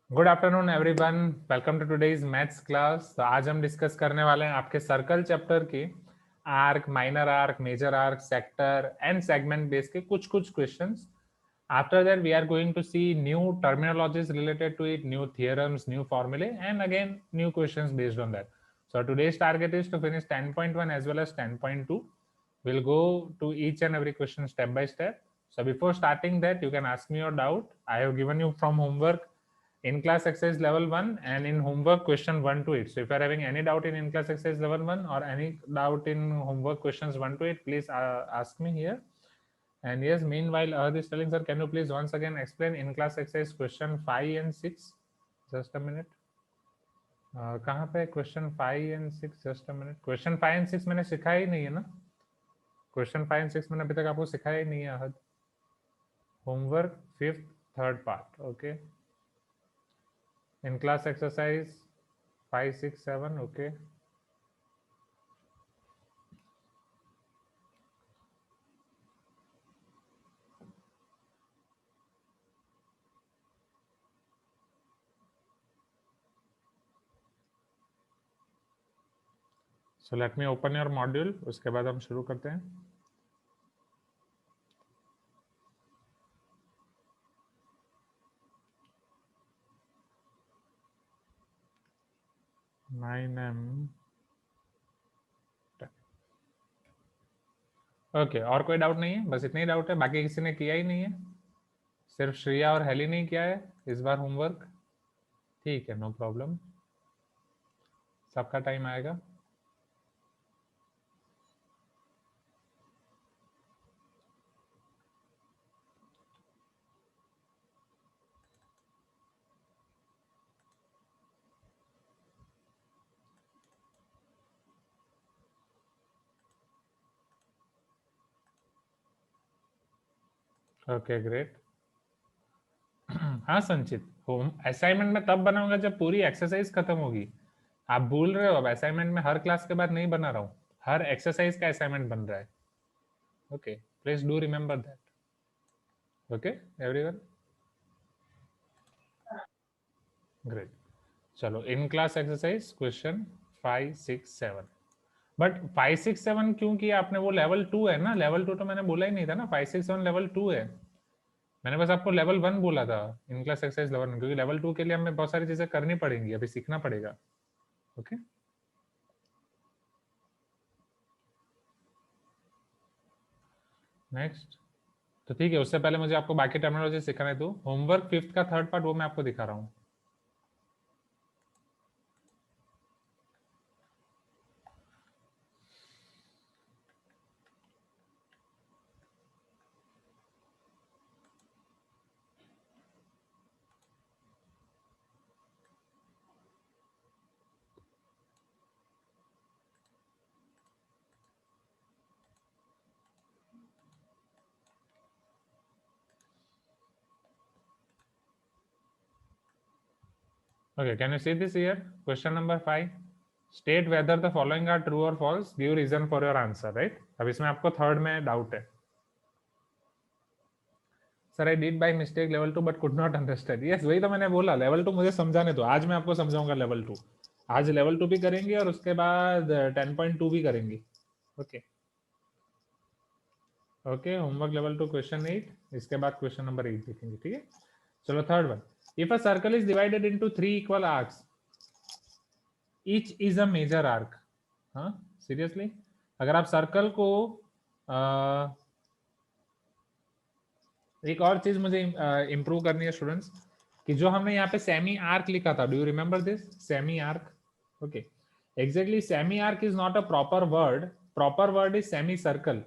Good afternoon everyone, welcome to today's maths class. तो आज हम डिस्कस करने वाले हैं आपके सर्कल चैप्टर की arc, minor arc, major arc, sector and segment base के कुछ questions. After that, we are going to see new terminologies related to it, new theorems, new formulae, and again, new questions based on that. So today's target is to finish 10.1 as well as 10.2. We'll go to each and every question step by step. So before starting that, you can ask me your doubt. I have given you from homework in class exercise level 1 and in homework question 1 to 8. So if you are having any doubt in class exercise level 1 or any doubt in homework questions 1 to 8, please ask me here. And yes, meanwhile, Ahad is telling, sir, can you please once again explain in class exercise question 5 and 6? Just a minute. कहाँ पे question 5 and 6? Just a minute. Question 5 and 6 मैंने सिखाया ही नहीं है ना। Question 5 and 6 मैंने अभी तक आपको सिखाया ही नहीं है Ahad. Homework 5th 3rd part, okay. In class exercise 5, 6, 7, okay. So let me open your module, उसके बाद हम शुरू करते हैं। ओके, और कोई डाउट नहीं है? बस इतना ही डाउट है, बाकी किसी ने किया ही नहीं है? सिर्फ श्रेया और हेली नहीं किया है इस बार होमवर्क? ठीक है, नो प्रॉब्लम, सबका टाइम आएगा। Okay great. हाँ संचित, होम असाइनमेंट में तब बनाऊंगा जब पूरी एक्सरसाइज खत्म होगी। आप भूल रहे हो, अब असाइनमेंट में हर क्लास के बाद नहीं बना रहा हूँ, हर एक्सरसाइज का असाइनमेंट बन रहा है। Okay, please do remember that. Okay everyone, great. चलो, in class exercise question 5, 6, 7। But 5, 6, 7 क्यों किया आपने? वो लेवल 2 है ना। लेवल 2 तो मैंने बोला ही नहीं था ना। 5, 6, 7 लेवल 2 है। मैंने बस आपको लेवल 1 बोला था इन क्लास एक्सरसाइज लेवल 1, क्योंकि लेवल 2 के लिए हमें बहुत सारी चीजें करनी पड़ेंगी, अभी सीखना पड़ेगा। Okay next. तो ठीक है, उससे पहले मुझे आपको बाकी टर्मिनोलॉजी सिखाने दो। होमवर्क 5th का 3rd पार्ट वो मैं आपको दिखा रहा हूँ। Okay, can you see this here? Question number 5. State whether the following are true or false. Give reason for your answer, right? अब इसमें आपको 3rd में डाउट है। Sir I did by mistake level 2 but could not understand. Yes, वही तो मैंने बोला, level 2 मुझे समझाने दो। आज मैं आपको समझाऊंगा लेवल 2। आज लेवल 2 भी करेंगे और उसके बाद 10.2 भी करेंगे। Okay okay, homework level 2 question 8, इसके बाद क्वेश्चन नंबर 8 देखेंगे, ठीक है। चलो, 3rd one. If a circle is divided into 3 equal arcs, each is a major arc. हाँ सीरियसली, अगर आप सर्कल को एक और चीज मुझे इंप्रूव करनी है स्टूडेंट्स, कि जो हमने यहाँ पे सेमी आर्क लिखा था, do you remember this semi arc? Okay, exactly semi arc is not a proper word. Proper word is semi circle,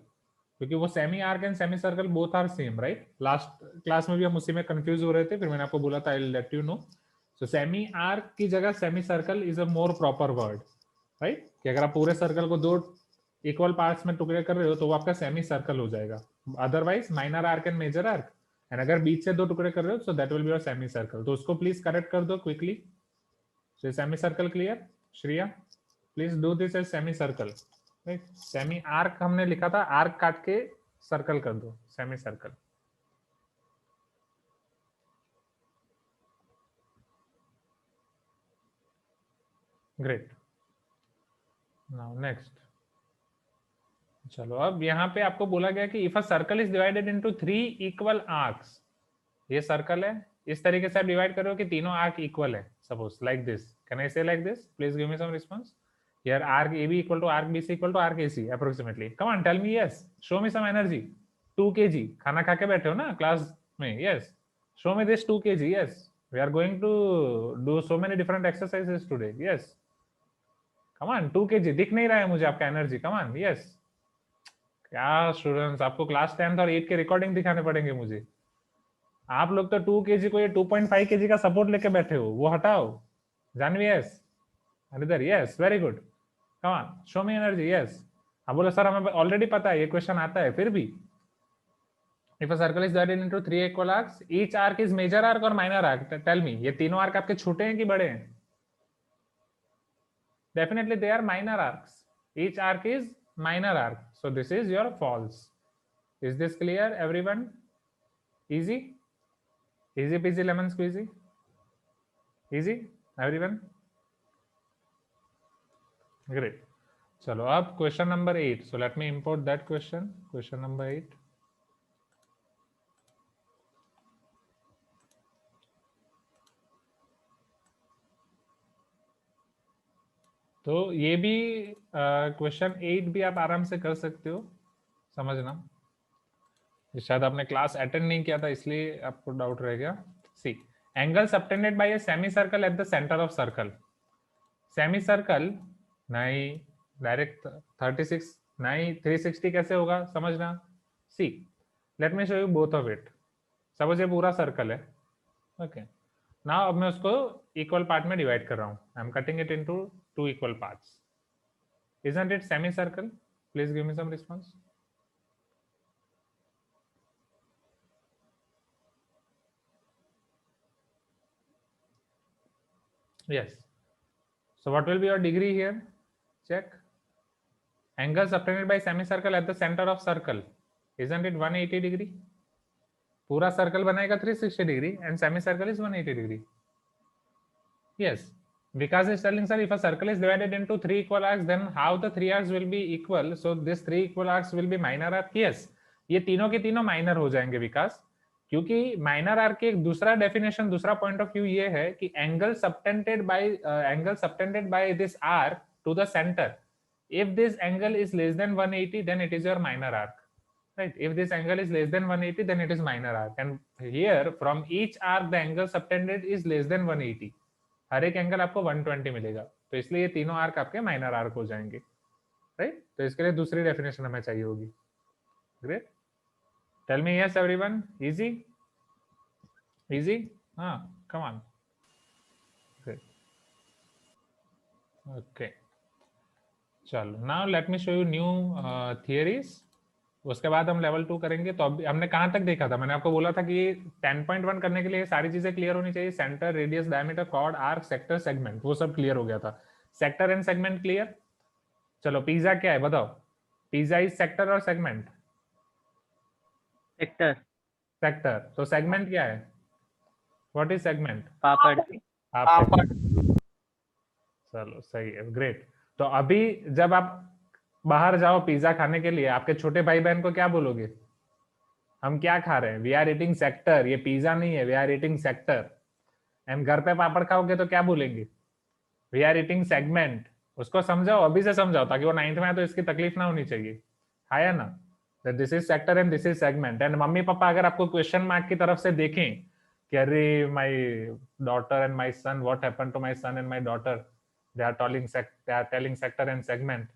क्योंकि वो semi arc and semi circle both are same, right? Last class में भी हम उसी में confuse हो रहे थे, फिर मैंने आपको बोला था I will let you know. So semi arc की जगह semi circle is a more proper word, right? कि अगर आप पूरे सर्कल को 2 इक्वल पार्ट्स में टुकड़े कर रहे हो तो वो आपका सेमी सर्कल हो जाएगा। Otherwise minor arc and major arc, and अगर बीच से 2 टुकड़े कर रहे हो so that will be your semi circle. तो उसको प्लीज करेक्ट कर दो quickly. So semi circle clear? Shriya, please do this as semi circle, right? Semi arc हमने लिखा था, आर्क काट के सर्कल कर दो, semi circle. Great. Now next. चलो अब यहाँ पे आपको बोला गया कि if a circle is divided into 3 equal arcs, ये सर्कल है, इस तरीके से आप डिवाइड करो कि तीनों आर्क इक्वल है. Suppose like this. Can I say like this? Please give me some response. Here arc AB equal to arc BC equal to arc AC approximately. Come on, tell me. Yes, show me some energy. 2 kg. खाना खा के बैठे हो ना class में? Yes, show me this 2 kg. Yes, we are going to do so many different exercises today. Yes, come on, 2 kg. दिख नहीं रहा है मुझे आपका एनर्जी. come on. yes. क्या स्टूडेंट्स, आपको क्लास 10th और 8 के रिकॉर्डिंग दिखाने पड़ेंगे मुझे. आप लोग तो 2 kg को ये 2.5 kg का सपोर्ट लेके बैठे हो. वो हटाओ. Janhvi. Yes. Another. Yes, very good. Come on, show me energy. Yes. अब बोलो सर हमें ऑलरेडी पता है, ये क्वेश्चन आता है फिर भी. If a circle is divided into 3 equal arcs, each arc is major arc or minor arc? Tell me, ये तीनों आर्क आपके छोटे हैं कि बड़े हैं? Definitely they are minor arcs. Each arc is minor arc. So this is your false. Is this clear, everyone? Easy? Easy peasy lemon squeezy? Easy, everyone? Great. चलो अब question number 8. So let me import that question. Question number 8. तो ये भी question 8 भी आप आराम से कर सकते हो, समझना. शायद आपने क्लास अटेंड नहीं किया था इसलिए आपको डाउट रह गया. See, angle subtended by a semi circle at the centre of circle. Semi circle नहीं, डायरेक्ट 36 नहीं, 360 कैसे होगा समझना. See, let me show you both of it. Suppose ये पूरा सर्कल है. ओके, नाउ अब मैं उसको इक्वल पार्ट में डिवाइड कर रहा हूँ. I am cutting it into 2 equal parts. Isn't it semicircle? Please give me some response. Yes. So what will be your degree here? Check. Angle subtended by semicircle at the center of circle. Isn't it 180 degree? पूरा circle बनेगा 360 degree and semicircle is 180 degree. Yes. Because it's telling, sir, if a circle is divided into 3 equal arcs, then how the 3 arcs will be equal? So this 3 equal arcs will be minor arc. Yes. ये तीनों के तीनों minor हो जाएंगे विकास, क्योंकि minor arc के एक दूसरा डेफिनेशन, दूसरा पॉइंट ऑफ व्यू ये है कि angle subtended by this arc to the centre. if this angle is less than 180, then it is your minor arc, right? If this angle is less than 180, then it is minor arc. And here from each arc the angle subtended is less than 180. हर एक angle आपको 120 मिलेगा, तो इसलिए ये तीनों arc आपके minor arc हो जाएंगे, राइट? तो इसके लिए दूसरी डेफिनेशन हमें चाहिए होगी. Great. Tell me yes everyone. Easy? Easy? हाँ, कम ऑन. ग्रेट. ओके, चलो now let me show you new theories. उसके बाद हम लेवल 2 करेंगे. तो अभी हमने कहाँ तक देखा था? मैंने आपको बोला था कि 10.1 करने के लिए सारी चीजें क्लियर होनी चाहिए. Centre, radius, diameter, chord, arc, sector, segment, वो सब क्लियर हो गया था. Sector and segment clear. चलो पिज्जा क्या है बताओ. पिज्जा इज सेक्टर और सेगमेंट? सेक्टर. सेक्टर. तो सेगमेंट क्या है? What is segment? पापड़. पापड़. चलो सही है. ग्रेट. तो अभी जब आप बाहर जाओ पिज्जा खाने के लिए, आपके छोटे भाई बहन को क्या बोलोगे? हम क्या खा रहे हैं? We are eating sector. ये पिज्जा नहीं है, we are eating sector. And घर पे पापड़ खाओगे तो क्या बोलेंगे? We are eating segment. उसको समझाओ, अभी से समझाओ, ताकि वो 9th में आए तो इसकी तकलीफ ना होनी चाहिए. है ना? This is sector and this is segment. And mummy papa अगर आपको क्वेश्चन मार्क की तरफ से देखें कि अरे my daughter and my son, what happened to my son and my daughter, they are telling sector and segment,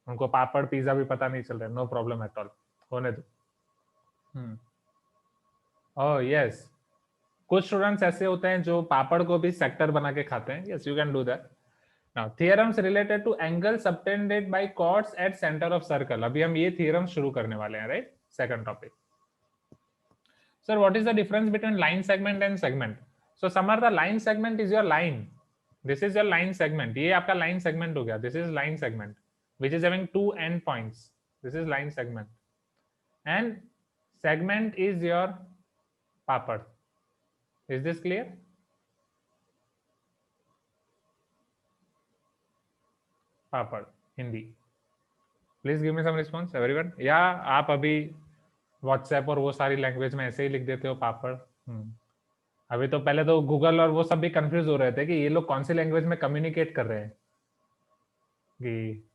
उनको papad pizza भी पता नहीं चल रहा है, नो प्रॉब्लम एट ऑल, होने दो. ओह यस, कुछ स्टूडेंट्स ऐसे होते हैं जो पापड़ को भी सेक्टर बना के खाते हैं. Yes, you can do that. Now theorems related to angle subtended by chords at centre of circle. अभी हम ये थ्योरम शुरू करने वाले हैं, right? Second topic. Sir what is the difference between line segment and segment? So Samar, the line segment is your line. This is your line segment. ये आपका line segment हो गया. This is line segment which is having 2 end points. This is line segment. And segment is your papad. Is this clear? Papad Hindi. Please give me some response everyone. या आप अभी WhatsApp और वो सारी लैंग्वेज में ऐसे ही लिख देते हो पापड़? अभी तो पहले तो गूगल और वो सब भी कंफ्यूज हो रहे थे कि ये लोग कौन सी लैंग्वेज में कम्युनिकेट कर रहे हैं कि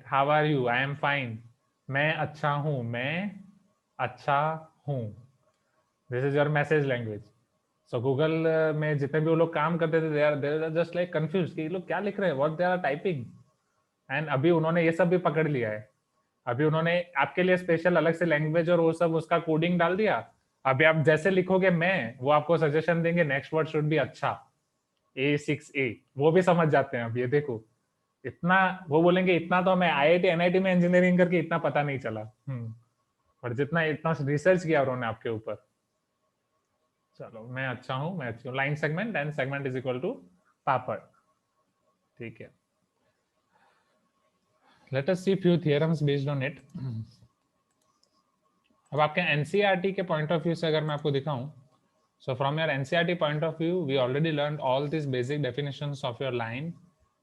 how are you, I am fine, मैं अच्छा हूं, मैं अच्छा हूं, this is your message language. So Google में जितने भी वो लोग काम करते थे they are just like confuse कि ये लोग क्या लिख रहे हैं, what they are typing. And अभी उन्होंने ये सब भी पकड़ लिया है। अभी उन्होंने आपके लिए स्पेशल अलग से लैंग्वेज और वो सब उसका कोडिंग डाल दिया। अभी आप जैसे लिखोगे मैं, वो आपको सजेशन देंगे नेक्स्ट वर्ड शुड बी अच्छा, A6A, वो भी समझ जाते हैं। अब ये देखो, इतना वो बोलेंगे इतना तो हमें IIT NIT में इंजीनियरिंग करके इतना पता नहीं चला। और जितना इतना रिसर्च किया उन्होंने आपके ऊपर। चलो, मैं अच्छा हूं, मैं अच्छी हूँ, line segment and segment is equal to papad. ठीक है, let us see few theorems based on it. अब आपके एनसीईआरटी के पॉइंट ऑफ व्यू से अगर मैं आपको दिखाऊं, so from your NCERT point of view we already learned all these basic definitions of your line,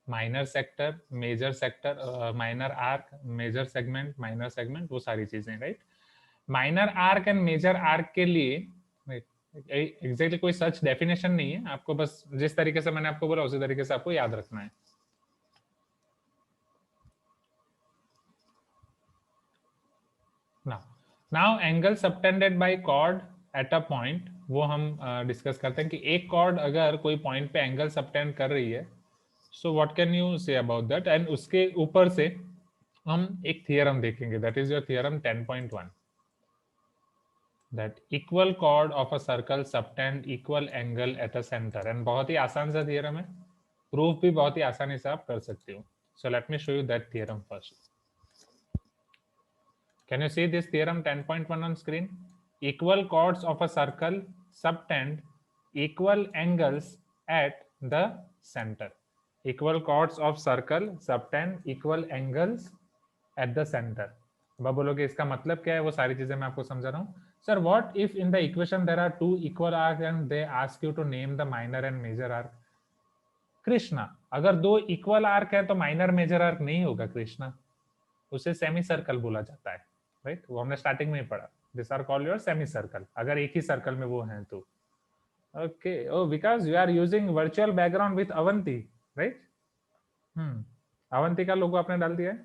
minor sector, major sector, minor arc, major segment, minor segment, वो सारी चीजें, right. Minor arc and major arc के लिए exactly कोई सच definition नहीं है, आपको बस जिस तरीके से मैंने आपको बोला उसी तरीके से आपको याद रखना है। Now angle subtended by chord at a point, वो हम डिस्कस करते हैं कि एक कॉर्ड अगर कोई पॉइंट पे एंगल सबटेंड कर रही है, so what can you say about that. And उसके ऊपर से हम एक थियरम देखेंगे, that is your theorem 10.1, that equal cord of a circle subtend equal angle at a centre. And बहुत ही आसान सा थियरम है, प्रूफ भी बहुत ही आसानी से आप कर सकते हो। सो let me show you that theorem first. Can you see this theorem 10.1 on screen? Equal chords of a circle subtend equal angles at the center. Equal chords of circle subtend equal angles at the center. अब बोलोगे इसका मतलब क्या है, वो सारी चीजें मैं आपको समझा रहा हूँ। Sir, what if in the equation there are two equal arcs and they ask you to name the minor and major arc? Krishna, अगर दो इक्वल आर्क है तो माइनर मेजर आर्क नहीं होगा कृष्णा, उसे सेमी सर्कल बोला जाता है, राइट। वो हमने स्टार्टिंग में ही पढ़ा, this are called your semi circle, अगर एक ही सर्कल में वो हैं तो। Okay, oh because you are using virtual background with Avanti, right. Avanti का लोगो आपने डाल दिया है।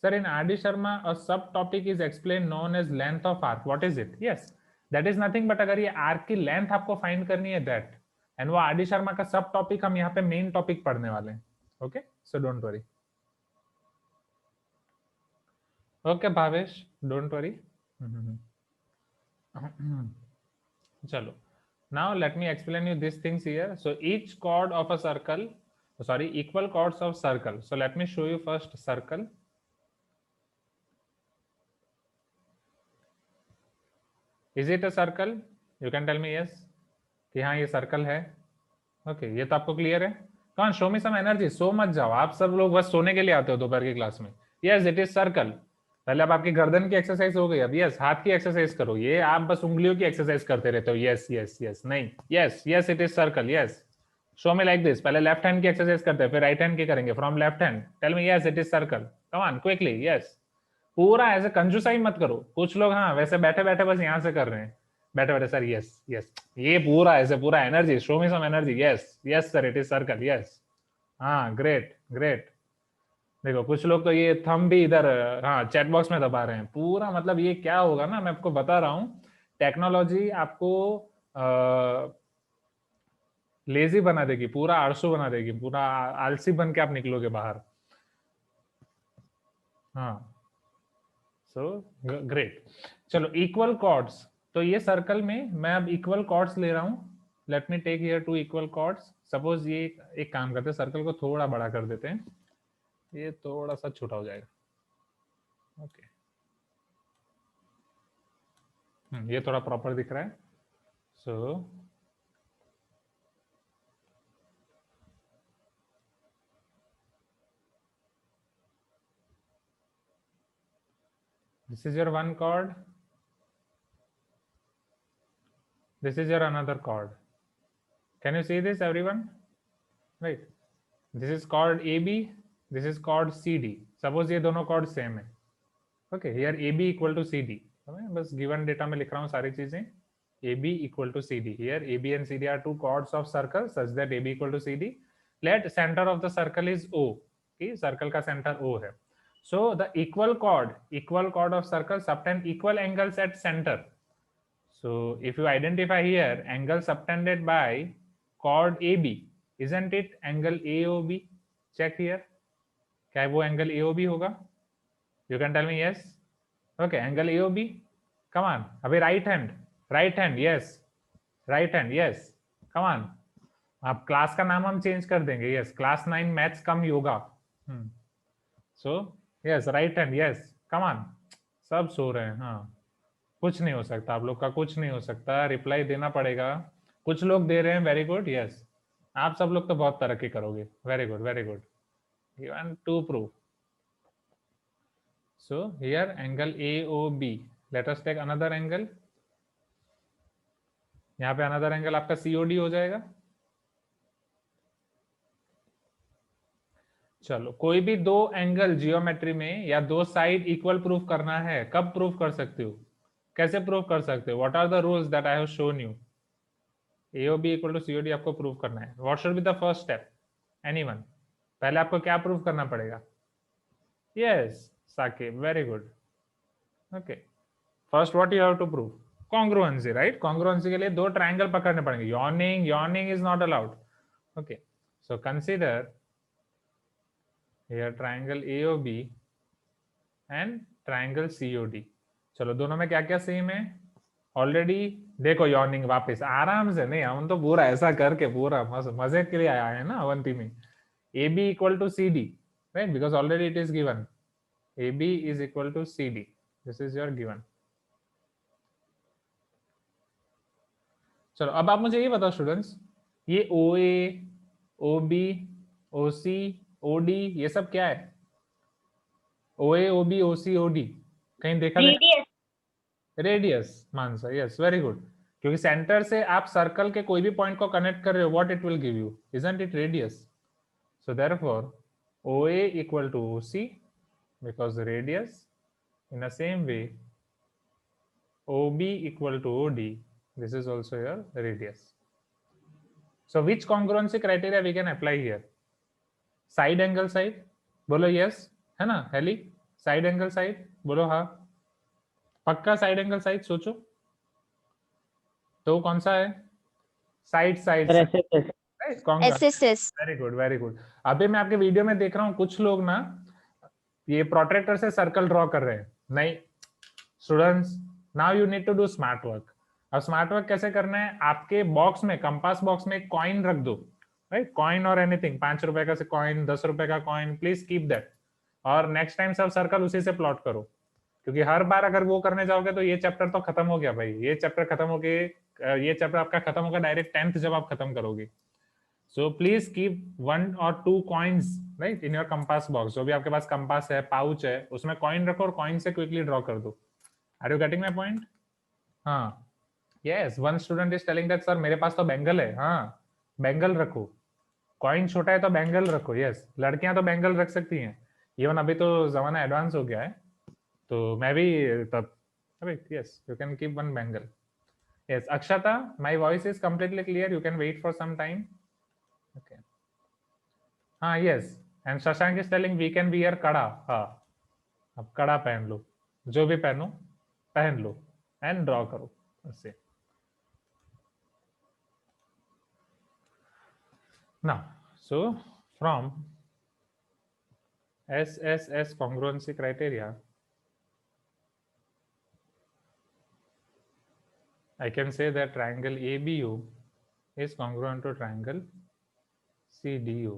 Sir, in R D Sharma a sub topic is explain known as length of arc, what is it? Yes, that is nothing but अगर ये arc की length आपको find करनी है दैट, एंड वो आर डी शर्मा का सब टॉपिक हम यहाँ पे मेन टॉपिक पढ़ने वाले हैं। Okay, so don't worry. Okay Bhavesh, don't worry. चलो, now let me explain you these things here. So each chord of a circle, sorry, equal chords of circle. So let me show you first circle. Is it a circle? You can tell me yes कि हाँ ये circle है। Okay, ये तो आपको clear है। कौन, show me some energy, सो मत जाओ, आप सब लोग बस सोने के लिए आते हो दोपहर की क्लास में। Yes, it is circle. पहले अब आपकी गर्दन की एक्सरसाइज हो गई, अब यस हाथ की एक्सरसाइज करो। ये आप बस उंगलियों की एक्सरसाइज करते रहते हो। यस यस यस, नहीं, yes yes it is circle, yes. Show me like this, पहले लेफ्ट हैंड की एक्सरसाइज करते हैं फिर राइट हैंड की करेंगे। From left hand tell me yes it is circle, come on quickly, yes. पूरा ऐसे कंजूसाई मत करो। कुछ लोग हाँ वैसे बैठे बैठे बस यहाँ से कर रहे हैं, बैठे बैठे सर यस यस, ये पूरा ऐसे पूरा energy, show me some energy. Yes yes sir it is circle, yes. हाँ, ग्रेट ग्रेट। देखो कुछ लोग तो ये थंब भी इधर हाँ चैट बॉक्स में दबा रहे हैं पूरा। मतलब ये क्या होगा ना, मैं आपको बता रहा हूँ, टेक्नोलॉजी आपको लेजी बना देगी, पूरा आलसू बना देगी, पूरा आलसी बन के आप निकलोगे बाहर। हाँ, सो ग्रेट। चलो, इक्वल कॉर्ड्स, तो ये सर्कल में मैं अब इक्वल कॉर्ड्स ले रहा हूँ। Let me take here two equal chords. Suppose ये एक काम करते हैं, सर्कल को थोड़ा बड़ा कर देते हैं, ये थोड़ा सा छोटा हो जाएगा। ओके, ये थोड़ा प्रॉपर दिख रहा है। सो this is your one chord, this is your another chord. Can you see this everyone? Right. This is called AB, this is called CD. Suppose ये दोनों कॉर्ड सेम है. Okay, here AB equal to CD. बस given data में लिख रहा हूँ सारी चीजें. AB equal to CD. Here AB and CD are two chords of circle such that AB equal to CD. Let center of the circle is O. Okay, circle का center O है. So the equal chord of circle subtend equal angles at center. So if you identify here angle subtended by chord AB, isn't it angle AOB? Check here. क्या वो angle AOB होगा? You can tell me yes. Okay, angle AOB. Come on. अभी right hand, yes. Right hand, yes. Come on. अब class का नाम हम change कर देंगे. Yes, class 9 maths come yoga. So yes, right hand, yes. Come on. सब सो रहे हैं. हाँ, कुछ नहीं हो सकता, आप लोग का कुछ नहीं हो सकता. रिप्लाई देना पड़ेगा. कुछ लोग दे रहे हैं. Very good. यस, आप सब लोग तो बहुत तरक्की करोगे. Very good, very good. Given to prove. So here angle AOB. Let us take another angle. यहाँ पे अनदर एंगल आपका COD हो जाएगा. चलो, कोई भी दो एंगल जियोमेट्री में या दो साइड इक्वल प्रूफ करना है, कब प्रूफ कर सकते हो, कैसे प्रूफ कर सकते हो? What are the rules that I have shown you? AOB equal to COD आपको प्रूफ करना है. What should be the first step? Anyone? पहले आपको क्या प्रूफ करना पड़ेगा? Yes, Saqib, very good. Okay, first what you have to prove? Congruency, right? Congruency के लिए दो ट्रायंगल पकड़ने पड़ेंगे. Yawning is not allowed. Okay, so consider here triangle AOB and triangle COD. चलो, दोनों में क्या क्या सेम है? ऑलरेडी देखो, यॉर्निंग वापस आराम से. नहीं, हम तो पूरा ऐसा करके पूरा मजे के लिए आया है ना अवंती में. AB equal to CD, right? Because already it is given. AB is equal to CD. This is your given. चलो, अब आप मुझे ये बताओ स्टूडेंट्स, ये OA, OB, OC, OD, ये सब क्या है? OA, OB, OC, OD कहीं देखा? रेडियस. मानसा, यस, वेरी गुड. क्योंकि सेंटर से आप सर्कल के कोई भी पॉइंट को कनेक्ट कर रहे हो, what it will give you, isn't it radius? So therefore OA equal to OC because radius. In the same way OB equal to OD, this is also your radius. So which congruency criteria we can apply here? Side angle side, बोलो yes, है ना? Heli, side angle side, बोलो हाँ. पक्का side angle side सोचो तो कौन सा है? Side side. Very good, very good. अभी मैं आपके वीडियो में देख रहा हूँ कुछ लोग ना ये प्रोट्रैक्टर से सर्कल ड्रॉ कर रहे हैं. नहीं students, now you need to do smart work. अब स्मार्ट वर्क कैसे करना है? आपके बॉक्स में, कंपास बॉक्स में एक कॉइन रख दो, राइट? कॉइन और एनीथिंग, 5 रुपए का कॉइन, 10 रुपए का कॉइन, प्लीज कीप दैट. और नेक्स्ट टाइम सब सर्कल उसी से प्लॉट करो, क्योंकि हर बार अगर वो करने जाओगे तो ये चैप्टर तो खत्म हो गया भाई. ये चैप्टर खत्म हो गए, ये चैप्टर आपका खत्म होगा डायरेक्ट 10th जब आप खत्म करोगे. So please keep 1 or 2 coins, right, in your compass box. जो भी आपके पास कंपास है, पाउच है, उसमें कॉइन रखो और कॉइन से क्विकली ड्रॉ कर दो. Are you getting my point? हाँ, yes. One student is telling that sir मेरे पास तो बैंगल है. हाँ, बैंगल रखो. कॉइन छोटा है तो बैंगल रखो. यस, लड़कियां तो बैंगल रख सकती हैं. इवन अभी तो जमाना एडवांस हो गया है, तो मैं भी तब. Yes, you can keep 1 bangle. Yes, Akshata, my voice is completely clear. You can wait for some time. Okay, हाँ, yes. And Shashank is telling we can wear kada. हाँ, अब कड़ा पहन लो, जो भी पहनो पहन लो एंड ड्रॉ करो उससे. Now, so from SSS congruency criteria, I can say that triangle ABU is congruent to triangle CDU.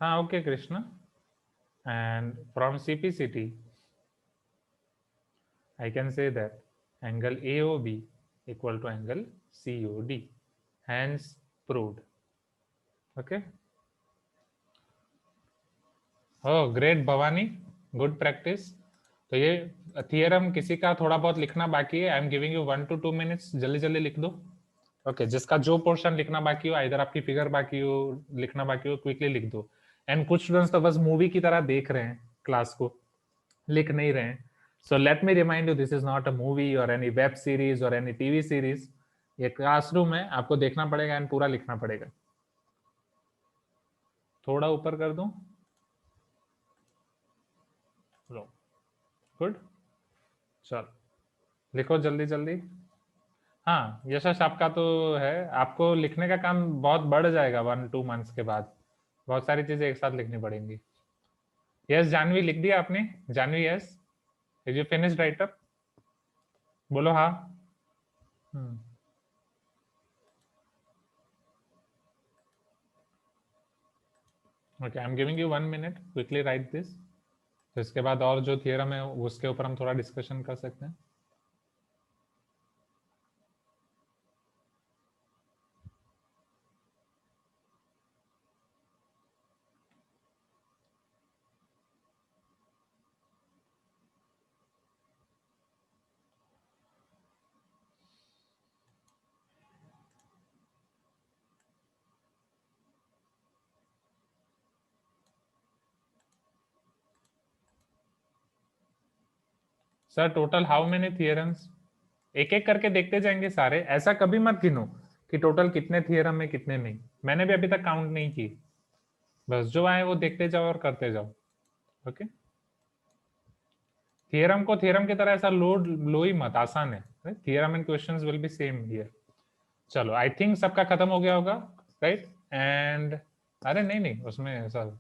हाँ, okay, Krishna. And from CPCT, I can say that angle AOB equal to angle COD. Hence proved. Okay. Oh, great Bhavani, good practice. तो ये theorem किसी का थोड़ा बहुत लिखना बाकी है. आई am giving you 1 to 2 minutes. जल्दी जल्दी लिख दो. ओके जिसका जो पोर्शन लिखना बाकी हो, इधर आपकी फिगर बाकी हो, लिखना बाकी हो, क्विकली लिख दो। एंड कुछ स्टूडेंट्स तो बस मूवी की तरह देख रहे हैं क्लास को, लिख नहीं रहे हैं। सो let me remind you, this is not a movie और एनी वेब सीरीज और एनी टीवी सीरीज। ये क्लासरूम है, आपको देखना पड़ेगा एंड पूरा लिखना पड़ेगा। थोड़ा ऊपर कर दूं, गुड, चलो लिखो जल्दी जल्दी। हाँ यशस, आपका तो है, आपको लिखने का काम बहुत बढ़ जाएगा 1-2 मंथ्स के बाद, बहुत सारी चीजें एक साथ लिखनी पड़ेंगी। यस जानवी, लिख दिया आपने? Jahnavi yes, is you finished writer? बोलो हाँ। Okay, I am giving you 1 minute, quickly write this. तो इसके बाद और जो थियरम है उसके ऊपर हम थोड़ा डिस्कशन कर सकते हैं। Sir total how many theorems? एक एक करके देखते जाएंगे सारे, ऐसा कभी मत गिनो कि टोटल कितने थियरम है कितने नहीं। मैंने भी अभी तक काउंट नहीं की, बस जो आए वो देखते जाओ और करते जाओ। ओके, थियरम को थियरम की तरह ऐसा लोड लो ही मत, आसान है। Theorem and questions will be same here. चलो आई थिंक सबका खत्म हो गया होगा, राइट? एंड अरे नहीं नहीं, उसमें sir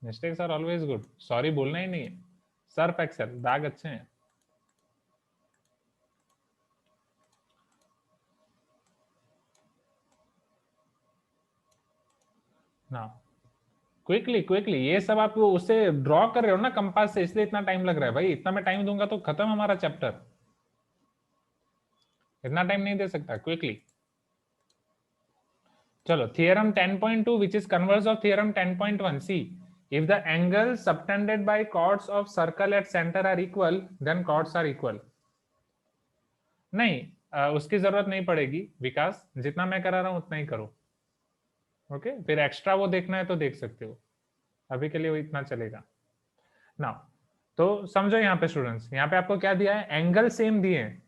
mistakes are always good, sorry बोलना ही नहीं है। सर्फ एक्सेल दाग अच्छे हैं। ना क्विकली क्विकली, ये सब आप उससे ड्रॉ कर रहे हो ना कंपास से, इसलिए इतना टाइम लग रहा है भाई। इतना मैं टाइम दूंगा तो खत्म हमारा चैप्टर, इतना टाइम नहीं दे सकता। क्विकली चलो, theorem 10.2 which is converse of theorem 10.1. see, if the angles subtended by chords of circle at center are equal, then chords are equal. नहीं, उसकी जरूरत नहीं पड़ेगी विकास, जितना मैं करा रहा हूं उतना ही करो। ओके फिर एक्स्ट्रा वो देखना है तो देख सकते हो, अभी के लिए वो इतना चलेगा ना। तो समझो यहाँ पे स्टूडेंट्स, यहाँ पे आपको क्या दिया है, एंगल सेम दिए हैं,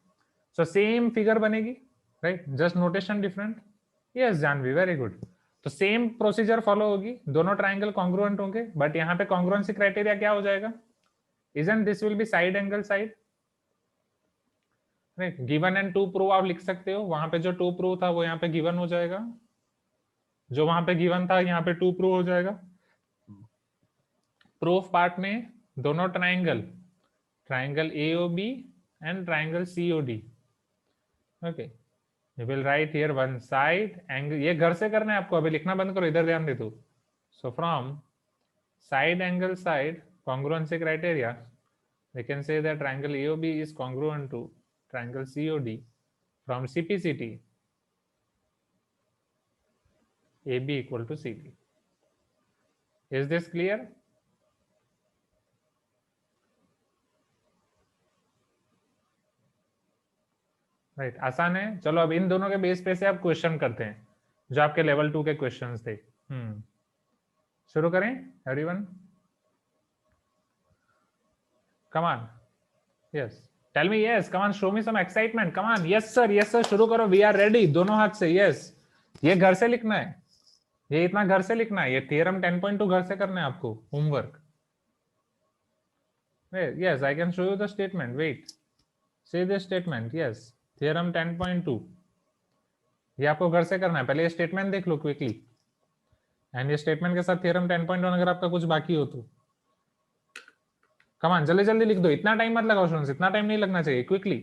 सो सेम फिगर बनेगी, right? Just notation different. Yes Jahnavi, very good. तो सेम प्रोसीजर फॉलो होगी, दोनों ट्राइंगल कॉन्ग्रुएंट होंगे, बट यहाँ पे कॉन्ग्रुएंसी क्राइटेरिया क्या हो जाएगा? Isn't this will be side angle side, right? Given and to prove आप लिख सकते हो, वहां पे जो टू प्रूव था वो यहाँ पे गिवन हो जाएगा, जो वहां पे गिवन था यहाँ पे टू प्रूव हो जाएगा। प्रूफ पार्ट में दोनों triangle, triangle AOB and triangle COD. Okay, you will write here one side angle, ये घर से करना है आपको, अभी लिखना बंद करो, इधर ध्यान दे दो। So from side angle side congruency criteria, we can say that triangle AOB is congruent to triangle COD from CPCT, AB equal to CD. Is this clear? Right, आसान है। चलो अब इन दोनों के बेस पे से आप क्वेश्चन करते हैं, जो आपके लेवल 2 के क्वेश्चंस थे। शुरू करें everyone, come on, yes tell me, yes come on, show me some excitement, come on, yes sir शुरू करो, वी आर रेडी, दोनों हाथ से यस। ये घर से लिखना है, ये इतना घर से लिखना है, ये थियरम 10.2 घर से करना है आपको homework. Yes I can show you the statement, wait, say the statement, yes theorem 10.2, ये आपको घर से करना है। पहले ये स्टेटमेंट देख लो क्विकली, एंड ये स्टेटमेंट के साथ थियरम 10.1 अगर आपका कुछ बाकी हो तो कमान जल्दी जल्दी लिख दो, इतना टाइम मत लगाओ स्टूडेंट्स, इतना टाइम नहीं लगना चाहिए, क्विकली।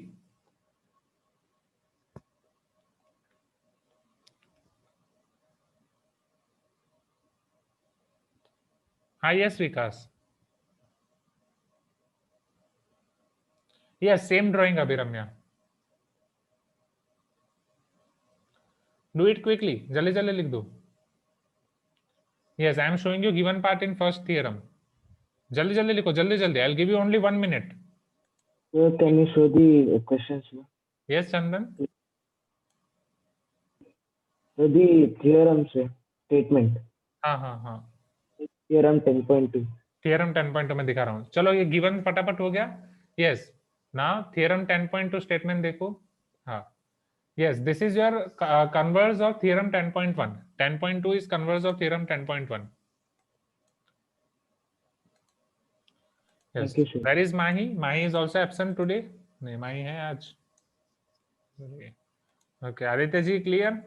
हाँ yes Vikas, yes same drawing Abhiramya, do it quickly, जल्दी जल्दी लिख दो। Yes I am showing you given part in first theorem, जल्दी जल्दी लिखो, जल्दी जल्दी, I will give you only 1 minute. Can you show the questions? Yes Chandan, तो दी थ्योरम से स्टेटमेंट, हाँ हाँ हाँ, थ्योरम 10.2। थियरम 10.2 में दिखा रहा हूँ। चलो ये गिवन फटाफट हो गया। यस, नाउ थियरम 10.2 स्टेटमेंट देखो। हाँ, yes, this is your converse of theorem 10.1। 10.2 is converse of theorem 10.1। Yes, thank you sir. Where is Mahi? Mahi is also absent today. नहीं, माही है आज। Okay, Aditya ji clear?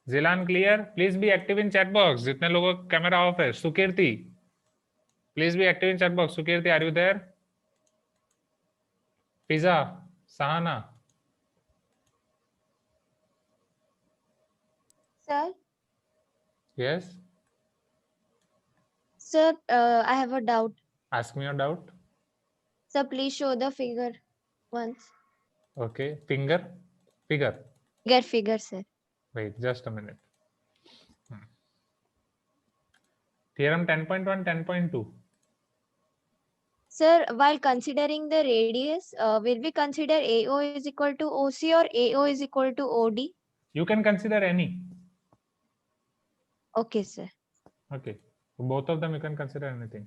Jilan clear? Please be active in chat box. जितने लोगों का camera off है, Sukirti please be active in chat box. Sukirti, are you there? Pizza, Sahana, Sir, yes, sir, I have a doubt. ask me your doubt. Sir, please show the figure once. Okay, figure. Figure, sir. Wait, just a minute. Theorem 10.1, 10.2. Sir, while considering the radius, will we consider AO is equal to OC or AO is equal to OD? You can consider any. Okay, sir. Okay, both of them you can consider anything.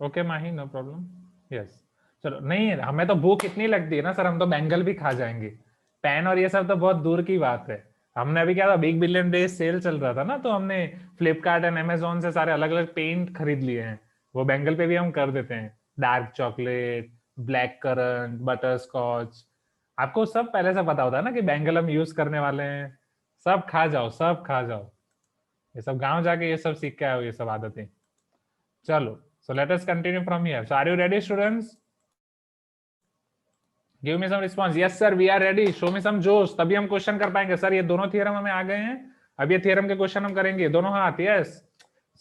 Okay, Mahi, no problem. Yes. चलो, नहीं हमें तो भूख इतनी लगती है ना sir, हम तो बैंगल भी खा जाएंगे। पेन और ये सब तो बहुत दूर की बात है। हमने अभी क्या था, बिग बिलियन डे सेल चल रहा था ना, तो हमने फ्लिपकार्ट एंड अमेजोन से सारे अलग अलग पेंट खरीद लिए हैं। वो बैंगल पे भी हम कर देते हैं। Dark chocolate, black currant, butterscotch, आपको सब पहले से पता होता है ना कि बैंगल हम यूज करने वाले हैं। सब खा जाओ, सब खा जाओ। ये सब गांव जाके ये सब सीख के आए हो, ये सब आदतें। चलो, so let us continue from here. So are you ready, students? Give me some response. Yes sir, we are ready. Show me some जोश, तभी हम क्वेश्चन कर पाएंगे। सर ये दोनों थियरम हमें आ गए हैं, अब ये थियरम के क्वेश्चन हम करेंगे। दोनों हाथ, यस।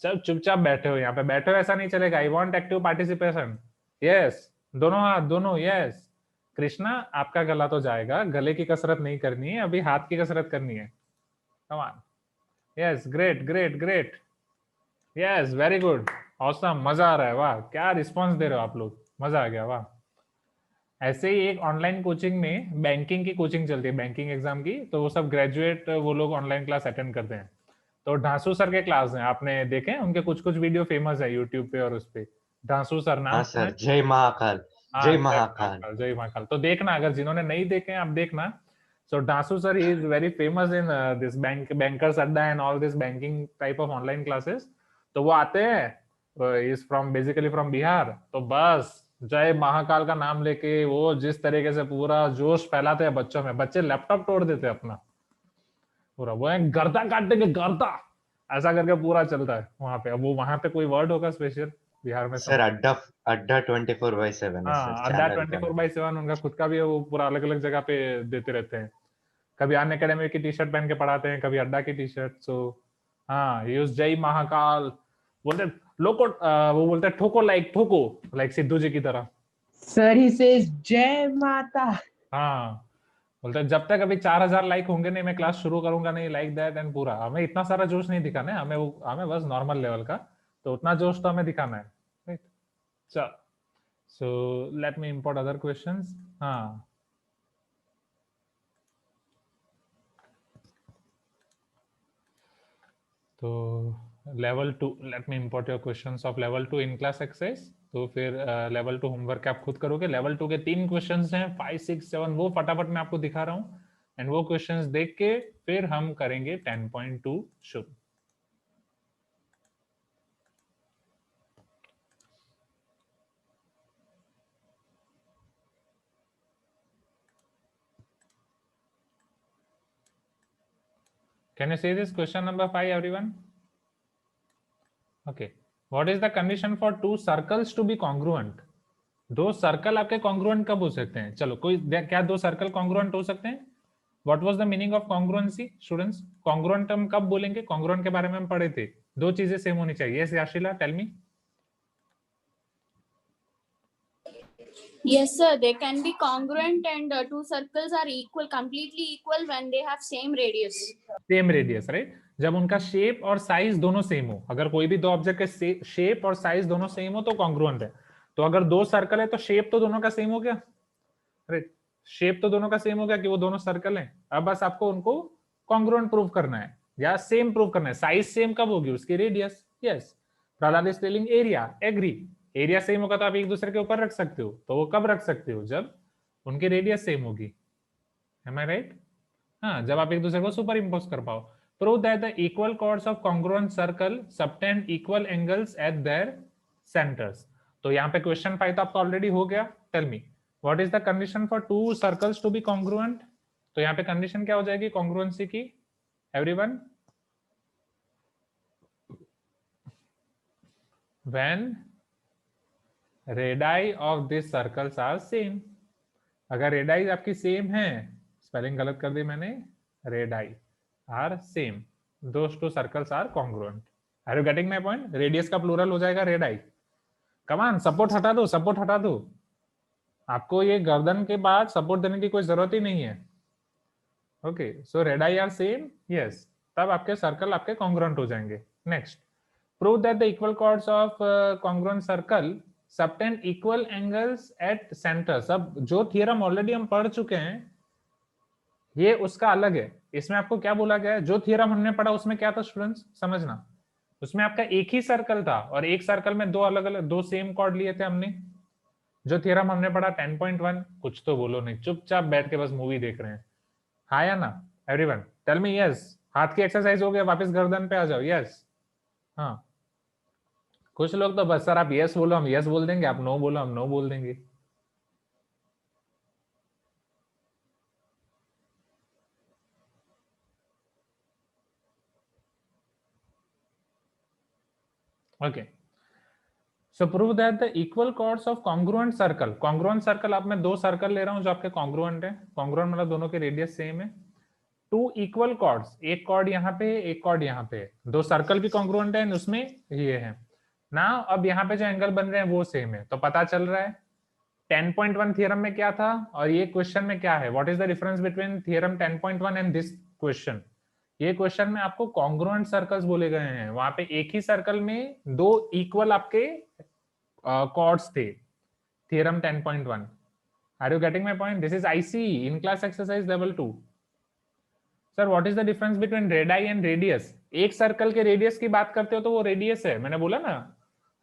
सब चुपचाप बैठे हो, यहाँ पे बैठे हो, ऐसा नहीं चलेगा। I want active participation. Yes, दोनों हाथ, दोनों, यस। कृष्णा, आपका गला तो जाएगा, गले की कसरत नहीं करनी है, अभी हाथ की कसरत करनी है। कम on, yes, great great great, yes, very good, awesome, मजा आ रहा है। वाह, क्या रिस्पॉन्स दे रहे हो आप लोग, मजा आ गया, वाह। ऐसे ही एक ऑनलाइन कोचिंग में बैंकिंग की कोचिंग चलती है, बैंकिंग एग्जाम की, तो वो सब ग्रेजुएट वो लोग ऑनलाइन क्लास अटेंड करते हैं। तो ढांसू सर के क्लास हैं, आपने देखे हैं उनके कुछ कुछ वीडियो फेमस है यूट्यूब पे और उस पे। ढांसू सर नाम हाँ सुना है? सर, जय महाकाल। हाँ, जय जय महाकाल। महाकाल, जय महाकाल। तो देखना, अगर जिन्होंने नहीं देखे हैं आप देखना। So Dhansu sir is very famous in this bankers Adda and all this banking type of online classes. तो वो आते हैं, is from basically from Bihar. तो बस जय महाकाल का नाम लेके वो जिस तरीके से पूरा जोश फैलाते हैं बच्चों में, बच्चे लैपटॉप तोड़ देते हैं अपना पूरा। वो है गर्दा काट देंगे, गर्दा, ऐसा करके पूरा चलता है वहां पे। अब वो वहां पे कोई वर्ड होगा स्पेशल बिहार में सर अड्डा अड्डा 24/7 है सर, हाँ, अड्डा चैनल का। 24/7 उनका खुद का भी है, वो पूरा अलग अलग जगह पे देते रहते हैं। कभी अन अकेडमी की टी शर्ट पहन के पढ़ाते हैं, कभी अड्डा की टी शर्ट। सो हाँ, यूज जय महाकाल बोलते लोको, वो बोलते हैं ठोको, लाइक ठोको, लाइक सिद्धू जी की तरह। सर ही सेज जय माता। हाँ, बोलते हैं जब तक अभी 4000 लाइक होंगे नहीं मैं क्लास शुरू करूंगा नहीं, लाइक दैट। एंड पूरा हमें इतना सारा जोश नहीं दिखाना है, हमें वो हमें बस नॉर्मल लेवल का, तो उतना जोश तो हमें दिखाना है, राइट। चल, सो लेट मी इंपोर्ट अदर क्वेश्चंस। हाँ, तो level 2, let me import your questions of level 2 in class exercise. तो फिर लेवल 2 होमवर्क आप खुद करोगे। लेवल 2 के 3 क्वेश्चंस हैं, 5, 6, 7, वो फटाफट मैं आपको दिखा रहा हूँ। एंड वो क्वेश्चंस देख के फिर हम करेंगे 10.2 शुरू। Can you see this question number 5, everyone? Okay. What is the condition for two circles to be congruent? दो सर्कल आपके कॉन्ग्रुएंट कब हो सकते हैं? चलो, कोई क्या दो सर्कल कॉन्ग्रुएंट हो सकते हैं? What was the meaning of congruency students? Congruent हम कब बोलेंगे? कॉन्ग्रुएंट के बारे में हम पढ़े थे, दो चीजें सेम होनी चाहिए। Yes Yashila, tell me. Yes, sir. They can be congruent and two circles are equal, completely equal when they have same radius. Same radius, right. जब उनका शेप और साइज दोनों सेम हो। अगर कोई भी दो ऑब्जेक्ट के शेप और साइज दोनों सेम हो तो कॉन्ग्रुएंट है। तो अगर दो सर्कल है तो शेप तो दोनों का सेम हो गया, राइट। शेप तो दोनों का सेम हो गया कि वो दोनों सर्कल हैं। अब बस आपको उनको कॉन्ग्रुएंट प्रूव करना है या सेम प्रूव करना है। साइज सेम कब होगी? उसकी radius. Yes, Prahlad is telling area, agree. Area same होगा तो आप एक दूसरे के ऊपर रख सकते हो। तो वो कब रख सकते हो? जब उनकी रेडियस सेम होगी। Am I right? हाँ, जब आप एक दूसरे को सुपर इम्पोज कर पाओ। Prove that the equal chords of congruent circle subtend equal angles at their centres. तो यहाँ पे क्वेश्चन 5 तो आपका ऑलरेडी हो गया। Tell me what is the condition for two circles to be congruent. तो यहाँ पे कंडीशन क्या हो जाएगी कॉन्ग्रुएंसी की? Everyone, when radii of this circles are same. अगर रेडाई आपकी सेम है, स्पेलिंग गलत कर दी मैंने, radii are same, those two circles are congruent. Are you getting my point? Radius का प्लूरल हो जाएगा रेडाई। कमान, सपोर्ट हटा दो, सपोर्ट हटा दो। आपको ये गर्दन के बाद सपोर्ट देने की कोई जरूरत ही नहीं है। Okay, so radii are same, yes, तब आपके सर्कल आपके कॉन्ग्रुएंट हो जाएंगे। Next, prove that the equal chords of congruent circle subtend equal angles at centres. अब जो थ्योरम ऑलरेडी हम पढ़ चुके हैं, ये उसका अलग है। इसमें आपको क्या बोला गया है? जो थ्योरम हमने पढ़ा उसमें क्या था स्टूडेंट्स, समझना। उसमें आपका एक ही सर्कल था और एक सर्कल में दो अलग अलग, दो सेम कॉर्ड लिए थे हमने। जो थ्योरम हमने पढ़ा 10.1, कुछ तो बोलो नहीं, चुपचाप बैठ के बस मूवी देख रहे हैं। हाँ या ना? Everyone tell me yes. हाथ की एक्सरसाइज हो गया, वापस गर्दन पे आ जाओ। यस, हाँ। कुछ लोग तो बस सर आप यस बोलो हम यस बोल देंगे, आप नो बोलो हम नो बोल देंगे। Okay, so prove that the equal chords of congruent circle. Congruent circle आप मैं दो सर्कल ले रहा हूं जो आपके कॉन्ग्रुएंट है। कॉन्ग्रुएंट मतलब दोनों के रेडियस सेम है। टू इक्वल कॉर्ड्स, एक कॉर्ड यहाँ पे एक कॉर्ड यहाँ पे, दो सर्कल भी कॉन्ग्रुएंट है, उसमें ये है ना। अब यहाँ पे जो एंगल बन रहे हैं वो सेम है, तो पता चल रहा है 10.1 थ्योरम में क्या था और ये क्वेश्चन में क्या है। What is the difference between theorem 10.1 and this question? ये क्वेश्चन में आपको कॉन्ग्रुएंट सर्कल्स बोले गए हैं। वहां पे एक ही सर्कल में दो इक्वल आपके कॉर्ड्स थे, theorem 10.1। Are you getting my point? This is IC in class exercise level 2। Sir what is the difference between radii and radius? एक सर्कल के रेडियस की बात करते हो तो वो रेडियस है, मैंने बोला ना।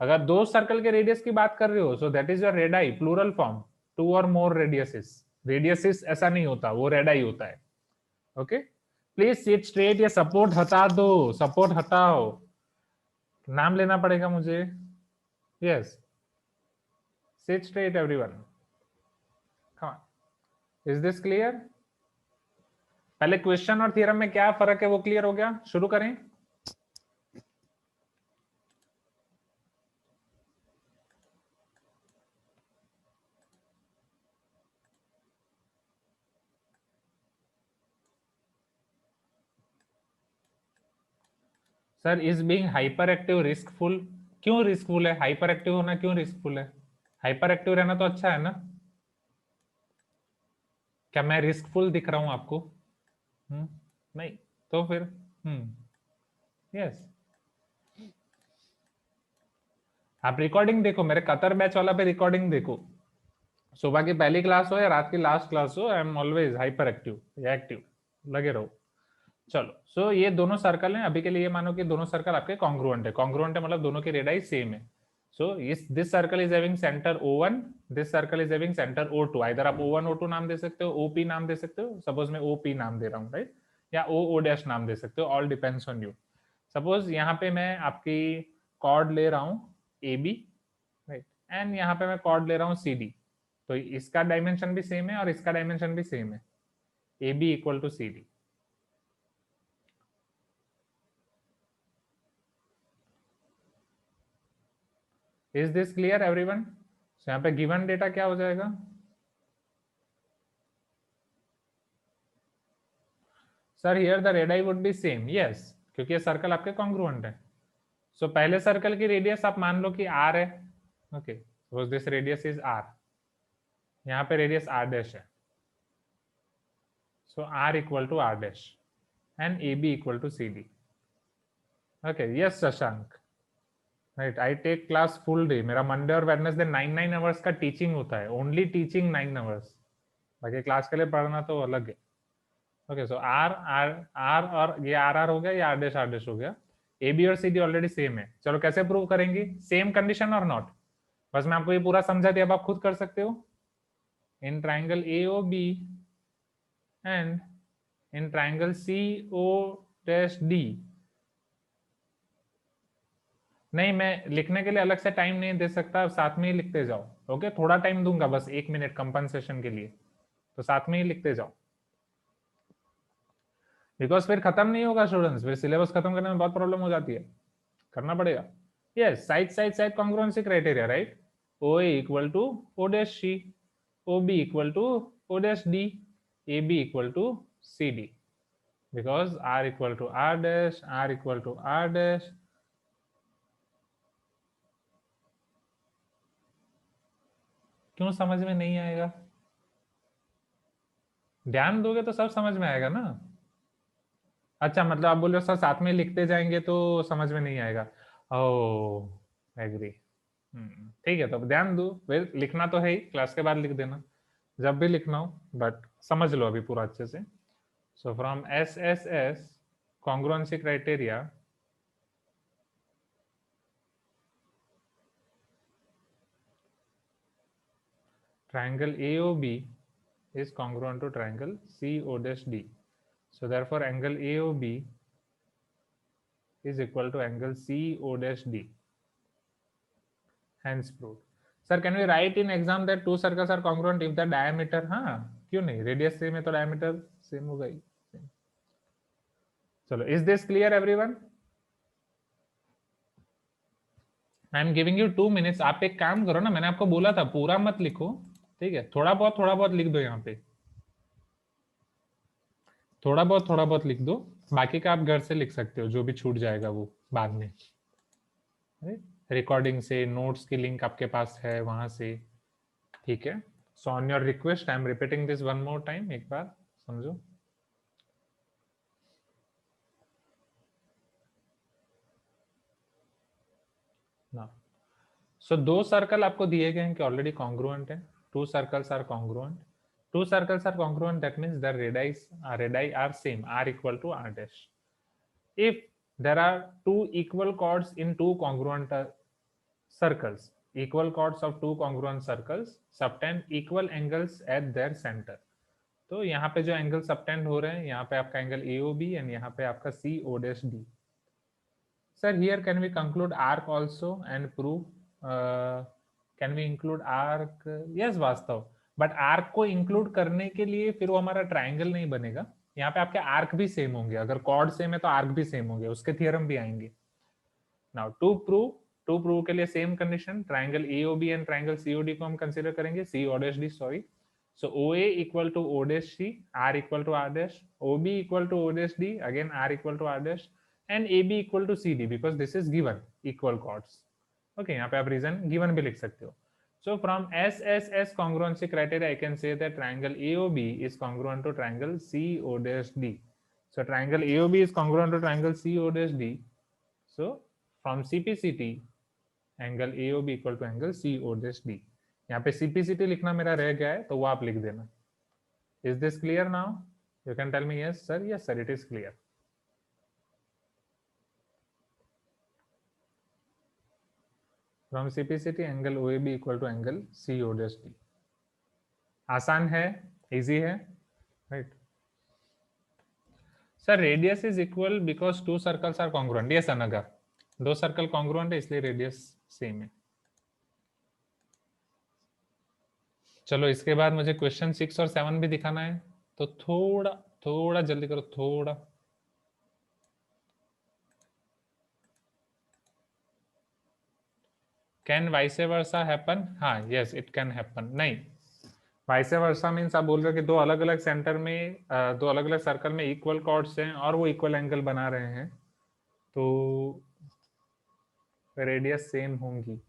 अगर दो सर्कल के रेडियस की बात कर रहे हो so that is your radii, plural form, two और मोर रेडियसेस। रेडियसेस ऐसा नहीं होता, वो रेडाई होता है। Okay, please sit straight. या सपोर्ट हटा दो, सपोर्ट हटाओ। नाम लेना पड़ेगा मुझे। Yes, seat straight everyone. Come on, is this clear? पहले क्वेश्चन और थ्योरम में क्या फर्क है वो क्लियर हो गया। शुरू करें। Sir is being hyper active riskful? क्यों रिस्कफुल है? हाइपर एक्टिव होना क्यों रिस्कफुल है? हाइपर एक्टिव रहना तो अच्छा है ना। क्या मैं रिस्कफुल दिख रहा हूं आपको? नहीं तो फिर यस। आप रिकॉर्डिंग देखो, मेरे कतर बैच वाला पे रिकॉर्डिंग देखो। सुबह की पहली क्लास हो या रात की लास्ट क्लास हो, I am always hyper active या एक्टिव, लगे रहो। चलो, सो ये दोनों सर्कल हैं। अभी के लिए मानो कि दोनों सर्कल आपके कॉन्ग्रुएंट है। कॉन्ग्रुएंट है मतलब दोनों की रेडियस सेम है। So this circle is having centre O1, this circle is having centre O2। Either आप O1 O2 नाम दे सकते हो, OP नाम दे सकते हो। सपोज मैं OP नाम दे रहा हूँ, राइट, या O डैश नाम दे सकते हो। All depends on you. Suppose यहाँ पे मैं आपकी कॉर्ड ले रहा हूँ AB, राइट, एंड यहाँ पे मैं कॉर्ड ले रहा हूँ CD। तो इसका डायमेंशन भी सेम है और इसका डायमेंशन भी सेम है, AB equal to CD। Is this clear everyone? यहाँ पे गिवन डेटा क्या हो जाएगा? Sir here the radii would be same, yes, क्योंकि ये सर्कल आपके कॉन्ग्रुएंट है। सो पहले सर्कल की रेडियस आप मान लो कि R है। Okay, suppose this radius is R, यहाँ पे रेडियस R डैश है। सो R equal to R dash and AB equal to CD। Okay, yes Shashank, right, I take class full day. मेरा मंडे और वेडनेसडे 9 आवर्स का teaching होता है, only teaching 9 hours. बाकी क्लास के लिए पढ़ना तो अलग है। Okay, so R R R और ये आर आर हो गया, ये आर डैश हो गया। ए बी और सी डी ऑलरेडी सेम है। चलो कैसे प्रूव करेंगे? सेम कंडीशन और नॉट? बस मैं आपको ये पूरा समझा दिया, अब आप खुद कर सकते हो। In triangle A O B and in triangle C O dash D. नहीं, मैं लिखने के लिए अलग से टाइम नहीं दे सकता, साथ में ही लिखते जाओ। ओके, थोड़ा टाइम दूंगा, बस 1 मिनट कंपनसेशन के लिए, तो साथ में ही लिखते जाओ, बिकॉज फिर खत्म नहीं होगा स्टूडेंट्स, फिर सिलेबस खत्म करने में बहुत प्रॉब्लम हो जाती है, करना पड़ेगा। Yes, side congruency criteria, right? O A equal to O dash C, O B equal to O dash D, A B equal to C D, because R equal to R dash, R equal to R dash. क्यों समझ में नहीं आएगा? ध्यान दोगे तो सब समझ में आएगा ना। अच्छा, मतलब आप बोल रहे हो सर साथ में लिखते जाएंगे तो समझ में नहीं आएगा। ओ, एग्री। ठीक है, तो ध्यान दो, फिर लिखना तो है ही, क्लास के बाद लिख देना जब भी लिखना हो, बट समझ लो अभी पूरा अच्छे से। So from S S S congruency criteria, triangle AOB is congruent to triangle CO'D. So therefore angle AOB is equal to angle CO'D. Hence proved. Sir, can we write in exam that two circles are congruent if the diameter? हाँ, क्यों नहीं? Radius same है तो diameter same होगा ही। चलो, is this clear everyone? I am giving you 2 minutes. आप एक काम करो ना, मैंने आपको बोला था पूरा मत लिखो, ठीक है? थोड़ा बहुत लिख दो, यहाँ पे थोड़ा बहुत लिख दो, बाकी का आप घर से लिख सकते हो, जो भी छूट जाएगा वो बाद में, रिकॉर्डिंग से, नोट्स की लिंक आपके पास है वहां से, ठीक है? So on your request I am repeating this one more time, एक बार समझो। ना, सो दो सर्कल आपको दिए गए हैं कि ऑलरेडी कॉन्ग्रुएंट है, two circles are congruent, two circles are congruent, that means the radii are same, r equal to r dash. If there are two equal chords in two congruent circles, equal chords of two congruent circles subtend equal angles at their center. तो यहाँ पे जो angle subtend हो रहे हैं, यहाँ पे आपका एंगल AOB एंड यहाँ पे आपका CO'D. Sir, here can we conclude arc also and prove? Can we include arc? Yes, वास्तव, बट आर्क को इंक्लूड करने के लिए फिर वो हमारा ट्राइंगल नहीं बनेगा। यहाँ पे आपके आर्क भी सेम होंगे, अगर कॉर्ड सेम है तो आर्क भी सेम होंगे, उसके थ्योरम भी आएंगे। नाउ टू प्रूव के लिए same condition, triangle AOB and triangle COD को हम कंसीडर करेंगे, CO'D, sorry. So OA equal to O', R equal to R', OB equal to O', again R equal to R', and AB equal to CD, because this is given equal chords. Okay, यहाँ पे आप reason given भी लिख सकते हो। So from SSS congruency criteria, I can say that triangle AOB is congruent to triangle CO'D. So triangle AOB is congruent to triangle CO'D. So from CPCT, angle AOB equal to angle CO'D. यहाँ पे CPCT लिखना मेरा रह गया है, तो वो आप लिख देना। Is this clear now? You can tell me yes, sir. Yes, sir. It is clear. From CPCT, angle OAB equal to angle CO'D. आसान है, इजी है, राइट? Sir radius is equal because two circles are congruent. Yes अनगा, दो circle congruent है इसलिए radius same है। चलो इसके बाद मुझे क्वेश्चन 6 और 7 भी दिखाना है, तो थोड़ा जल्दी करो, थोड़ा। Can vice versa happen? हाँ, यस इट कैन हैपन। नहीं, वाइस वर्सा मीन्स आप बोल रहे हो कि दो अलग अलग सेंटर में, दो अलग अलग सर्कल में इक्वल कॉर्ड्स हैं और वो इक्वल एंगल बना रहे हैं, तो रेडियस सेम होंगी।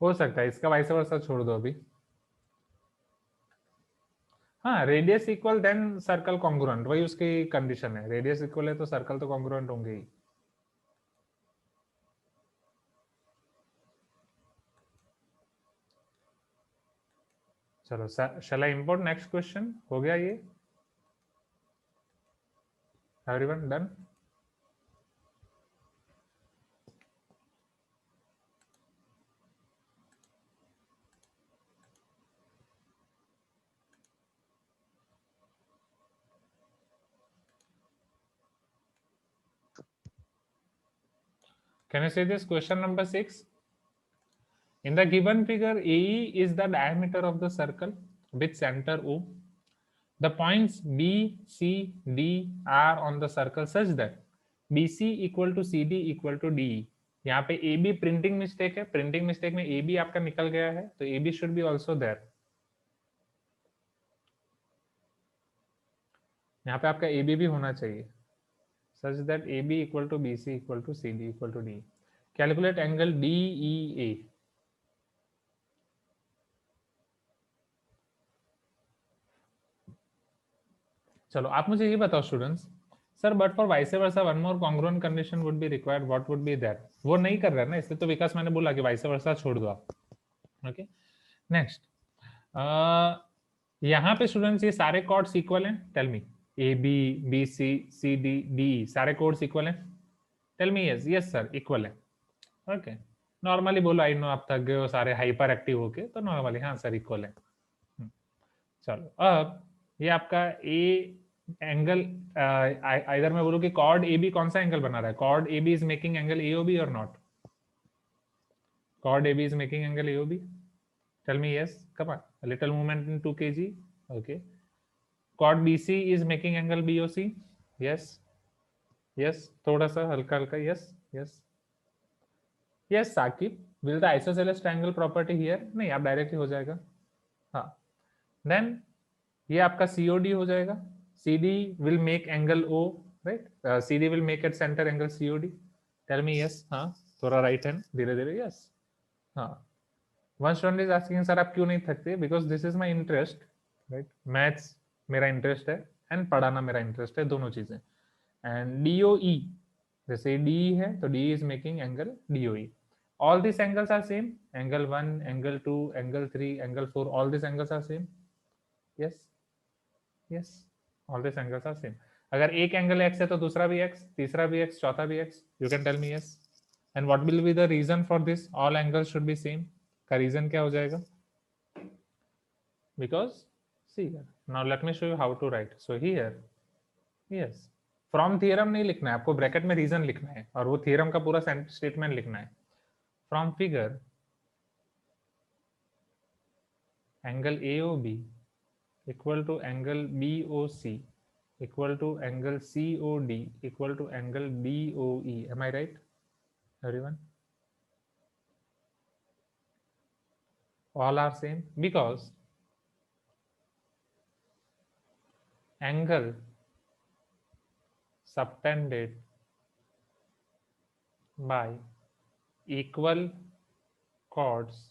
हो सकता है, इसका वाइस वर्सा छोड़ दो अभी। हाँ radius equal then circle congruent, वही उसकी कंडीशन है, रेडियस इक्वल है तो सर्कल तो कॉन्ग्रुएंट होंगे ही। चलो शैल आई इंपोर्ट नेक्स्ट क्वेश्चन, हो गया ये, everyone done? Can you see this question number 6? In the given figure, AE is the diameter of the circle with center O. The points B, C, D are on the circle such that BC equal to CD equal to DE. यहाँ पे AB printing mistake है, printing mistake में AB आपका निकल गया है, तो AB should be also there. यहाँ पे आपका AB भी होना चाहिए, such that AB equal to BC equal to CD equal to DE. Calculate angle DEA. चलो आप मुझे ये बताओ students, sir but for vice versa one more congruent condition would be required, what would be that? वो नहीं कर रहा है ना, इसलिए तो विकास मैंने बोला कि वाइस वर्सा छोड़ दो आप। ओके नेक्स्ट, यहाँ पे स्टूडेंट्स ये सारे कॉर्ड्स इक्वल हैं, tell me. A B B C C D D सारे कॉर्ड्स इक्वल हैं, tell me yes, yes sir equal है। ओके नॉर्मली बोलो, आई नो आप थक गए हो सारे हाइपर एक्टिव होके, तो नॉर्मली हाँ सर इक्वल है। चलो अब ये आपका ए एंगल, इधर मैं बोलूं कि कॉर्ड ए बी कौन सा एंगल बना रहा है? Chord A B is making angle AOB और not? Chord A B is making angle AOB, tell me yes, come on, a little movement in 2 kg. Okay, chord BC is making angle BOC. Yes, yes, थोड़ा सा हल्का हल्का, yes, yes, yes. Saqib, will the isosceles triangle property here? नहीं, आप directly हो जाएगा। हाँ, then ये आपका COD हो जाएगा, CD will make angle O, right? CD will make at center angle COD. Tell me yes. हाँ, थोड़ा राइट हैंड, धीरे धीरे, yes. हाँ, one student is asking sir आप क्यों नहीं थकते? Because this is my interest, right? Maths मेरा इंटरेस्ट है एंड पढ़ाना मेरा इंटरेस्ट है, दोनों चीजें। एंड DOE, जैसे DE है तो DE is making angle DOE. All this angles are same, angle 1, angle 2, angle 3, angle 4, all this angles are same. Yes yes, all this angles are same. अगर एक एंगल x है तो दूसरा भी x, तीसरा भी x, चौथा भी x. You can tell me yes. And what will be the reason for this? All angles should be same. का रीजन क्या हो जाएगा? Because see here, now let me show you how to write. So here, yes, from theorem नहीं लिखना है आपको, bracket में reason लिखना है और वो थियरम का पूरा स्टेटमेंट लिखना है. From figure angle AOB equal to angle BOC equal to angle COD equal to angle DOE. Am I right, everyone? All are same because angle subtended by equal chords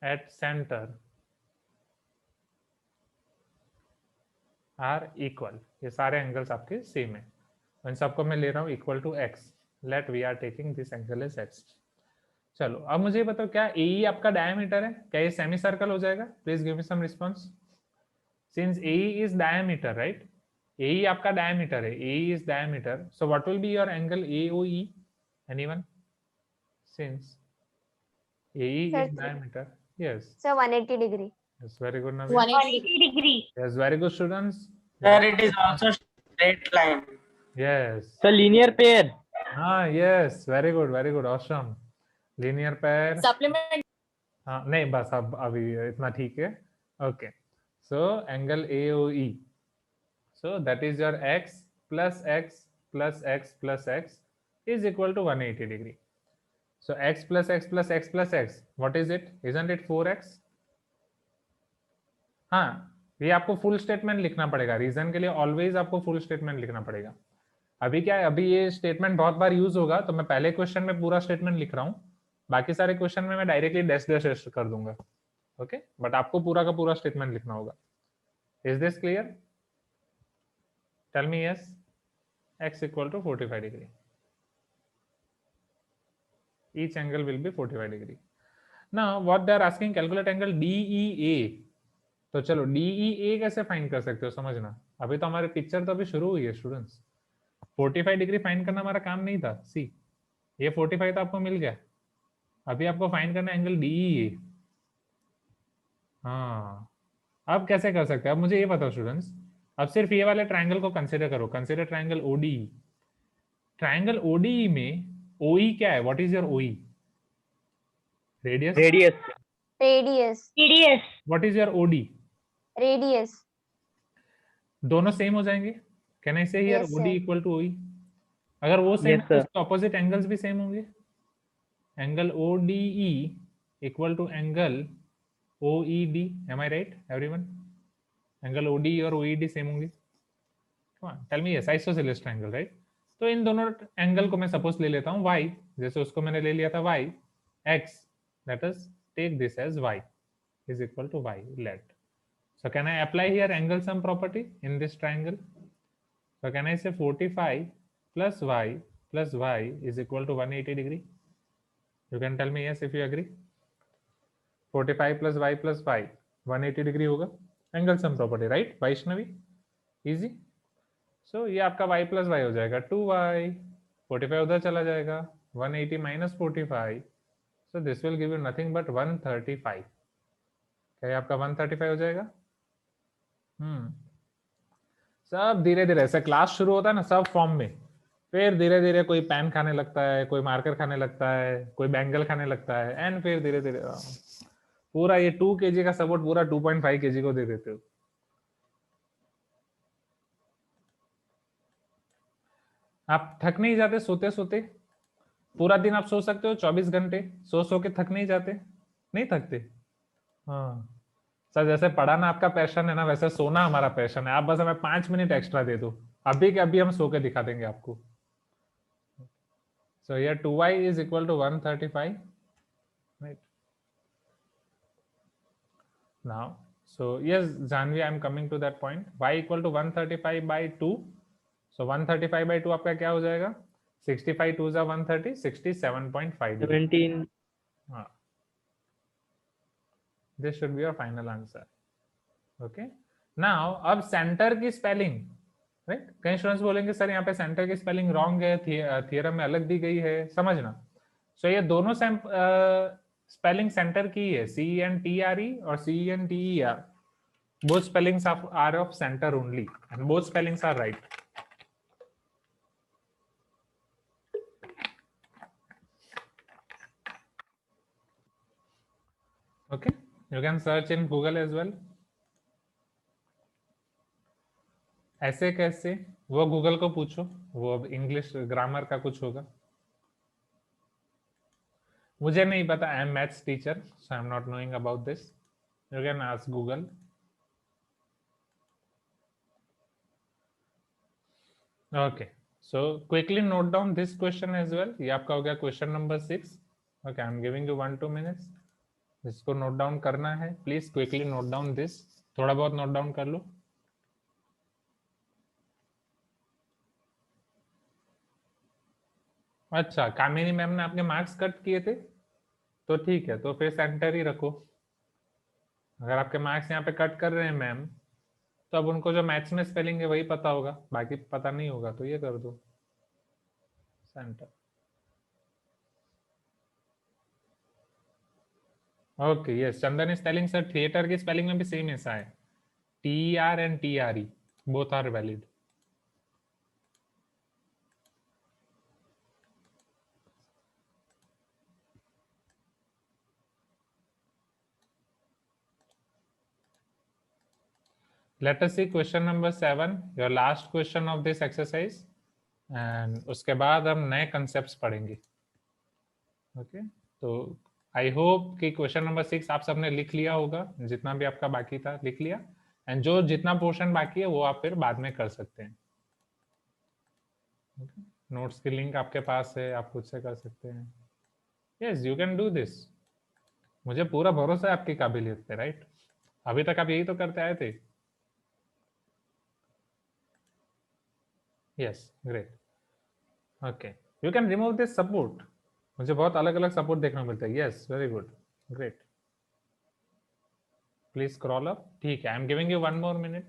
at center are equal. ये सारे angles आपके same है. इन सबको मैं ले रहा हूँ equal to x. Let we are taking this angle is x. चलो अब मुझे बताओ, क्या AE आपका डायमीटर है? क्या ये सेमी सर्कल हो जाएगा? Please give me some response. Since AE is diameter, right? AE आपका डायमीटर है, AE is diameter. So what will be your angle AOE? Anyone? Since AE is diameter. Yes. So 180 degree. Yes, very good, Naveen. 180 degree. Yes, very good, students. Sir, it is also straight line. Yes. So linear pair. Yes, very good, awesome. Linear pair. Supplement. हाँ नहीं, बस अब अभी इतना ठीक है. Okay. So angle AOE. So that is your x plus x plus x plus x is equal to 180 degree. So x plus x plus x plus x, what is it? Isn't it 4x? हाँ, ये आपको full statement लिखना पड़ेगा. Reason के लिए always आपको full statement लिखना पड़ेगा. अभी क्या है, अभी ये स्टेटमेंट बहुत बार यूज होगा, तो मैं पहले क्वेश्चन में पूरा स्टेटमेंट लिख रहा हूँ. बाकी सारे क्वेश्चन में मैं डायरेक्टली डैश डैश कर दूंगा, ओके, बट आपको पूरा का पूरा स्टेटमेंट लिखना होगा। Is this clear? Tell me yes. x equal to 45 degree. Each angle will be 45 degree. Now what they are asking, calculate angle DEA. तो चलो DEA कैसे फाइंड कर सकते हो समझना। अभी तो हमारे पिक्चर तो अभी शुरू हुई है स्टूडेंट्स। 45 डिग्री फाइंड करना हमारा काम नहीं था। सी ये 45 तो आपको मिल गया, अभी आपको फाइंड करना एंगल DEA। हाँ, अब कैसे कर सकते हैं? अब मुझे ये बताओ स्टूडेंट्स, अब सिर्फ ये वाले ट्रायंगल को कंसीडर करो, consider triangle ODE। Triangle ODE में OE क्या है? What is your OE? Radius. Radius. What is your OD? Radius. दोनों सेम हो जाएंगे। Can I say here Yes, OD sir. Equal to OE? अगर वो सेम Yes, है sir. तो ऑपोजिट एंगल्स भी सेम होंगे। Angle ODE equal to angle OED। Am I right everyone? Angle ODE और OED सेम होंगे। Come on tell me yes, isosceles triangle right. तो इन दोनों एंगल को मैं सपोज ले लेता हूँ y, जैसे उसको मैंने ले लिया था y x, let us take this as y is equal to y, let. So can I apply here angle sum property in this triangle? So can I say 45 plus y is equal to 180 degree? You can tell me yes if you agree. 45 plus y 180 degree होगा, angle some property right Vaishnavi? Easy. So ये आपका y plus Y हो जाएगा 2y, 45 उधर चला जाएगा, 180 minus 45, so this will give you nothing but 135। क्या ये आपका 135 हो जाएगा? सब धीरे धीरे ऐसे क्लास शुरू होता है ना सब फॉर्म में, फिर धीरे धीरे कोई पेन खाने लगता है, कोई मार्कर खाने लगता है, कोई बैंगल खाने लगता है, एंड फिर धीरे धीरे पूरा ये 2 kg का सपोर्ट पूरा 2.5 kg को दे देते हो। आप थक नहीं जाते सोते सोते? पूरा दिन आप सो सकते हो 24 घंटे, सो के थक नहीं जाते? नहीं थकते? हाँ सर, जैसे पढ़ाना आपका पैशन है ना, वैसे सोना हमारा पैशन है। आप बस हमें 5 मिनट एक्स्ट्रा दे दो, अभी के अभी हम सो के दिखा देंगे आपको। So here 2y is equal to 135 right now. So yes Janvi, I am coming to that point. y equal to 135 by 2, सो 135 बाई 2 आपका क्या हो जाएगा? 65 2 जा 130, 67.5 डिग्री। 17. हाँ, this should be your final answer. Okay, now अब सेंटर की spelling right, कई स्टूडेंट्स बोलेंगे सर यहाँ पे सेंटर की स्पेलिंग रॉन्ग है, थियरम में अलग दी गई है, समझना। सो ये दोनों स्पेलिंग सेंटर की है, CENTRE और CENTER, both spellings are of center only and both spellings are right. Okay, you can search in Google as well. ऐसे कैसे? वो गूगल को पूछो, वो अब इंग्लिश ग्रामर का कुछ होगा, मुझे नहीं पता। I am maths teacher, so I am not knowing about this. You can ask Google. Okay, so quickly note down this question as well. ये आपका हो गया question number 6। Okay, I am giving you 1-2 minutes, इसको note down करना है। Please quickly note down this, थोड़ा बहुत note down कर लो। अच्छा, कामिनी मैम ने आपके मार्क्स कट किए थे तो ठीक है, तो फिर सेंटर ही रखो। अगर आपके मार्क्स यहाँ पे कट कर रहे हैं मैम, तो अब उनको जो मैथ्स में स्पेलिंग है वही पता होगा, बाकी पता नहीं होगा, तो ये कर दो center. Okay yes, Chandan is telling sir theatre की स्पेलिंग में भी सेम ऐसा है, TER and TRE both are valid. Let us see question number 7, your last question of this exercise, and उसके बाद हम नए concepts पढ़ेंगे। Okay, तो I hope कि question number 6 आप सबने लिख लिया होगा, जितना भी आपका बाकी था लिख लिया, and जो जितना पोर्शन बाकी है वो आप फिर बाद में कर सकते हैं। Okay? नोट्स की लिंक आपके पास है, आप खुद से कर सकते हैं। Yes you can do this, मुझे पूरा भरोसा है आपकी काबिलियत पे, राइट? अभी तक आप यही तो करते आए थे। Yes great, okay you can remove this support, मुझे बहुत अलग अलग सपोर्ट देखने को मिलता है। Yes very good, great, please scroll up. ठीक है, आई am giving you 1 more minute,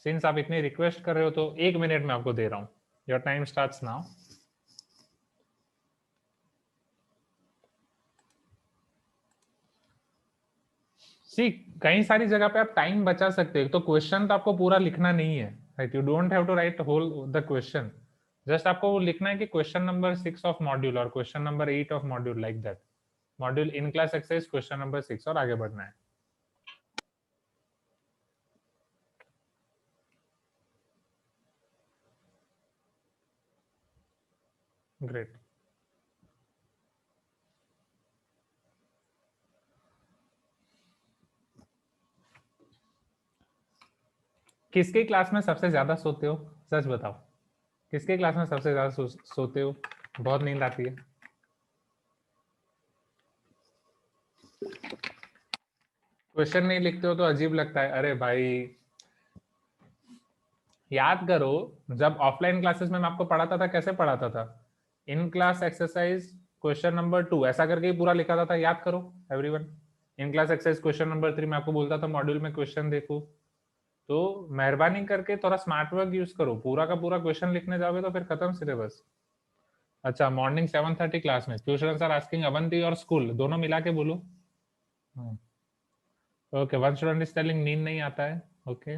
since आप इतनी रिक्वेस्ट कर रहे हो तो 1 मिनट में आपको दे रहा हूं। Your time starts now. See कई सारी जगह पे आप टाइम बचा सकते हो, तो क्वेश्चन तो आपको पूरा लिखना नहीं है, right? You don't have to write whole the question, just आपको वो लिखना है कि क्वेश्चन नंबर 6 ऑफ मॉड्यूल और question number 8 of module, like that. Module in class exercise question number 6 और आगे बढ़ना है। ग्रेट, किसके क्लास में सबसे ज्यादा सोते हो? सच बताओ, किसके क्लास में सबसे ज्यादा सोते हो? बहुत नींद आती है? क्वेश्चन नहीं लिखते हो तो अजीब लगता है। अरे भाई याद करो, जब ऑफलाइन क्लासेस में मैं आपको पढ़ाता था कैसे पढ़ाता था? इन क्लास एक्सरसाइज क्वेश्चन नंबर 2 ऐसा करके ही पूरा लिखा था, याद करो एवरीवन। इन क्लास एक्सरसाइज क्वेश्चन नंबर 3 मैं आपको बोलता था मॉड्यूल में क्वेश्चन देखो। तो मेहरबानी करके थोड़ा स्मार्ट वर्क यूज करो, पूरा का पूरा क्वेश्चन लिखने जाओगे तो फिर खत्म सिलेबस। अच्छा, मॉर्निंग 7:30 क्लास में few students are asking Avanti और स्कूल दोनों मिला के बोलो। Okay, one student is telling नींद नहीं आता है। Okay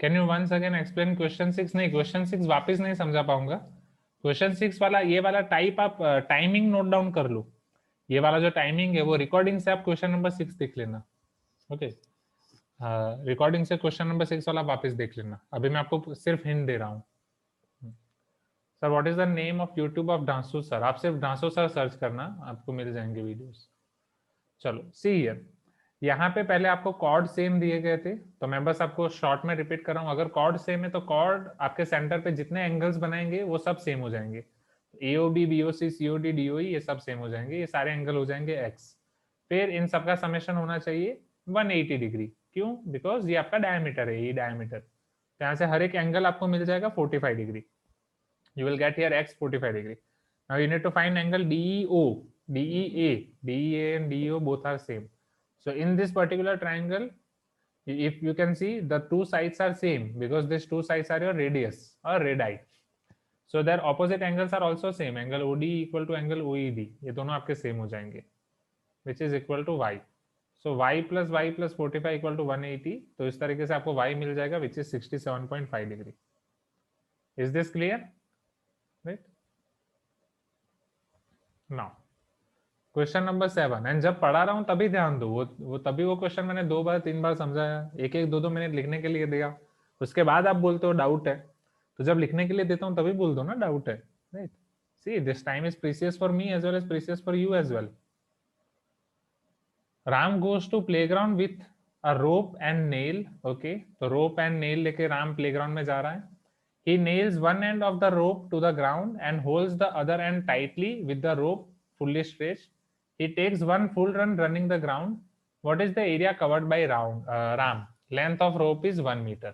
can you once again explain question 6? नहीं, क्वेश्चन 6 वापस नहीं समझा पाऊंगा। क्वेश्चन 6 वाला, ये वाला टाइप आप टाइमिंग नोट डाउन कर लो। ये वाला जो टाइमिंग है वो रिकॉर्डिंग से आप क्वेश्चन नंबर 6 देख लेना। ओके, रिकॉर्डिंग से क्वेश्चन नंबर 6 वाला वापस देख लेना। अभी मैं आपको सिर्फ हिंट दे रहा हूँ। Sir what is the name of YouTube of Dhansu sir? आप सिर्फ डांसू सर सर्च करना, आपको मिल जाएंगे वीडियोस। चलो सी हियर, यहाँ पे पहले आपको कॉर्ड सेम दिए गए थे, तो मैं बस आपको शॉर्ट में रिपीट कर रहा हूँ। अगर कॉर्ड सेम है तो कॉर्ड आपके सेंटर पे जितने एंगल्स बनाएंगे वो सब सेम हो जाएंगे। AOB, BOC, COD, DOE ये सब सेम हो जाएंगे, ये सारे एंगल हो जाएंगे x। फिर इन सबका समेशन होना चाहिए 180 डिग्री। क्यों? बिकॉज ये आपका डायमीटर है, ये डायमीटर। तो यहाँ से हर एक एंगल आपको मिल जाएगा 45 degree. You will get here x 45 degree. Now you need to find angle DEO, DEA. DEA and DEO both are same. So in this particular triangle, if you can see, the two sides are same because these two sides are your radius or radii. So their opposite angles are also same. Angle OD equal to angle OED. ये दोनों आपके same हो जाएंगे, which is equal to y. So y plus 45 equal to 180. तो इस तरीके से आपको y मिल जाएगा, which is 67.5 degree. Is this clear? Right? Now question number 7, and जब पढ़ा रहा हूं तभी ध्यान दो, वो तभी वो क्वेश्चन मैंने 2 बार 3 बार समझाया, 1-2 मिनट लिखने के लिए दिया, उसके बाद आप बोलते हो डाउट है, तो जब लिखने के लिए देता हूं तभी बोल दो ना डाउट है, right? See this time is precious for me as well as precious for you as well. Ram goes to playground with a rope and nail. Okay, तो रोप एंड नेल लेके राम प्लेग्राउंड में जा रहा है। He nails one end of the rope to the ground and holds the other end tightly with the rope fully stretched. He takes one full run running the ground. What is the area covered by Ram? Length of rope is 1 meter.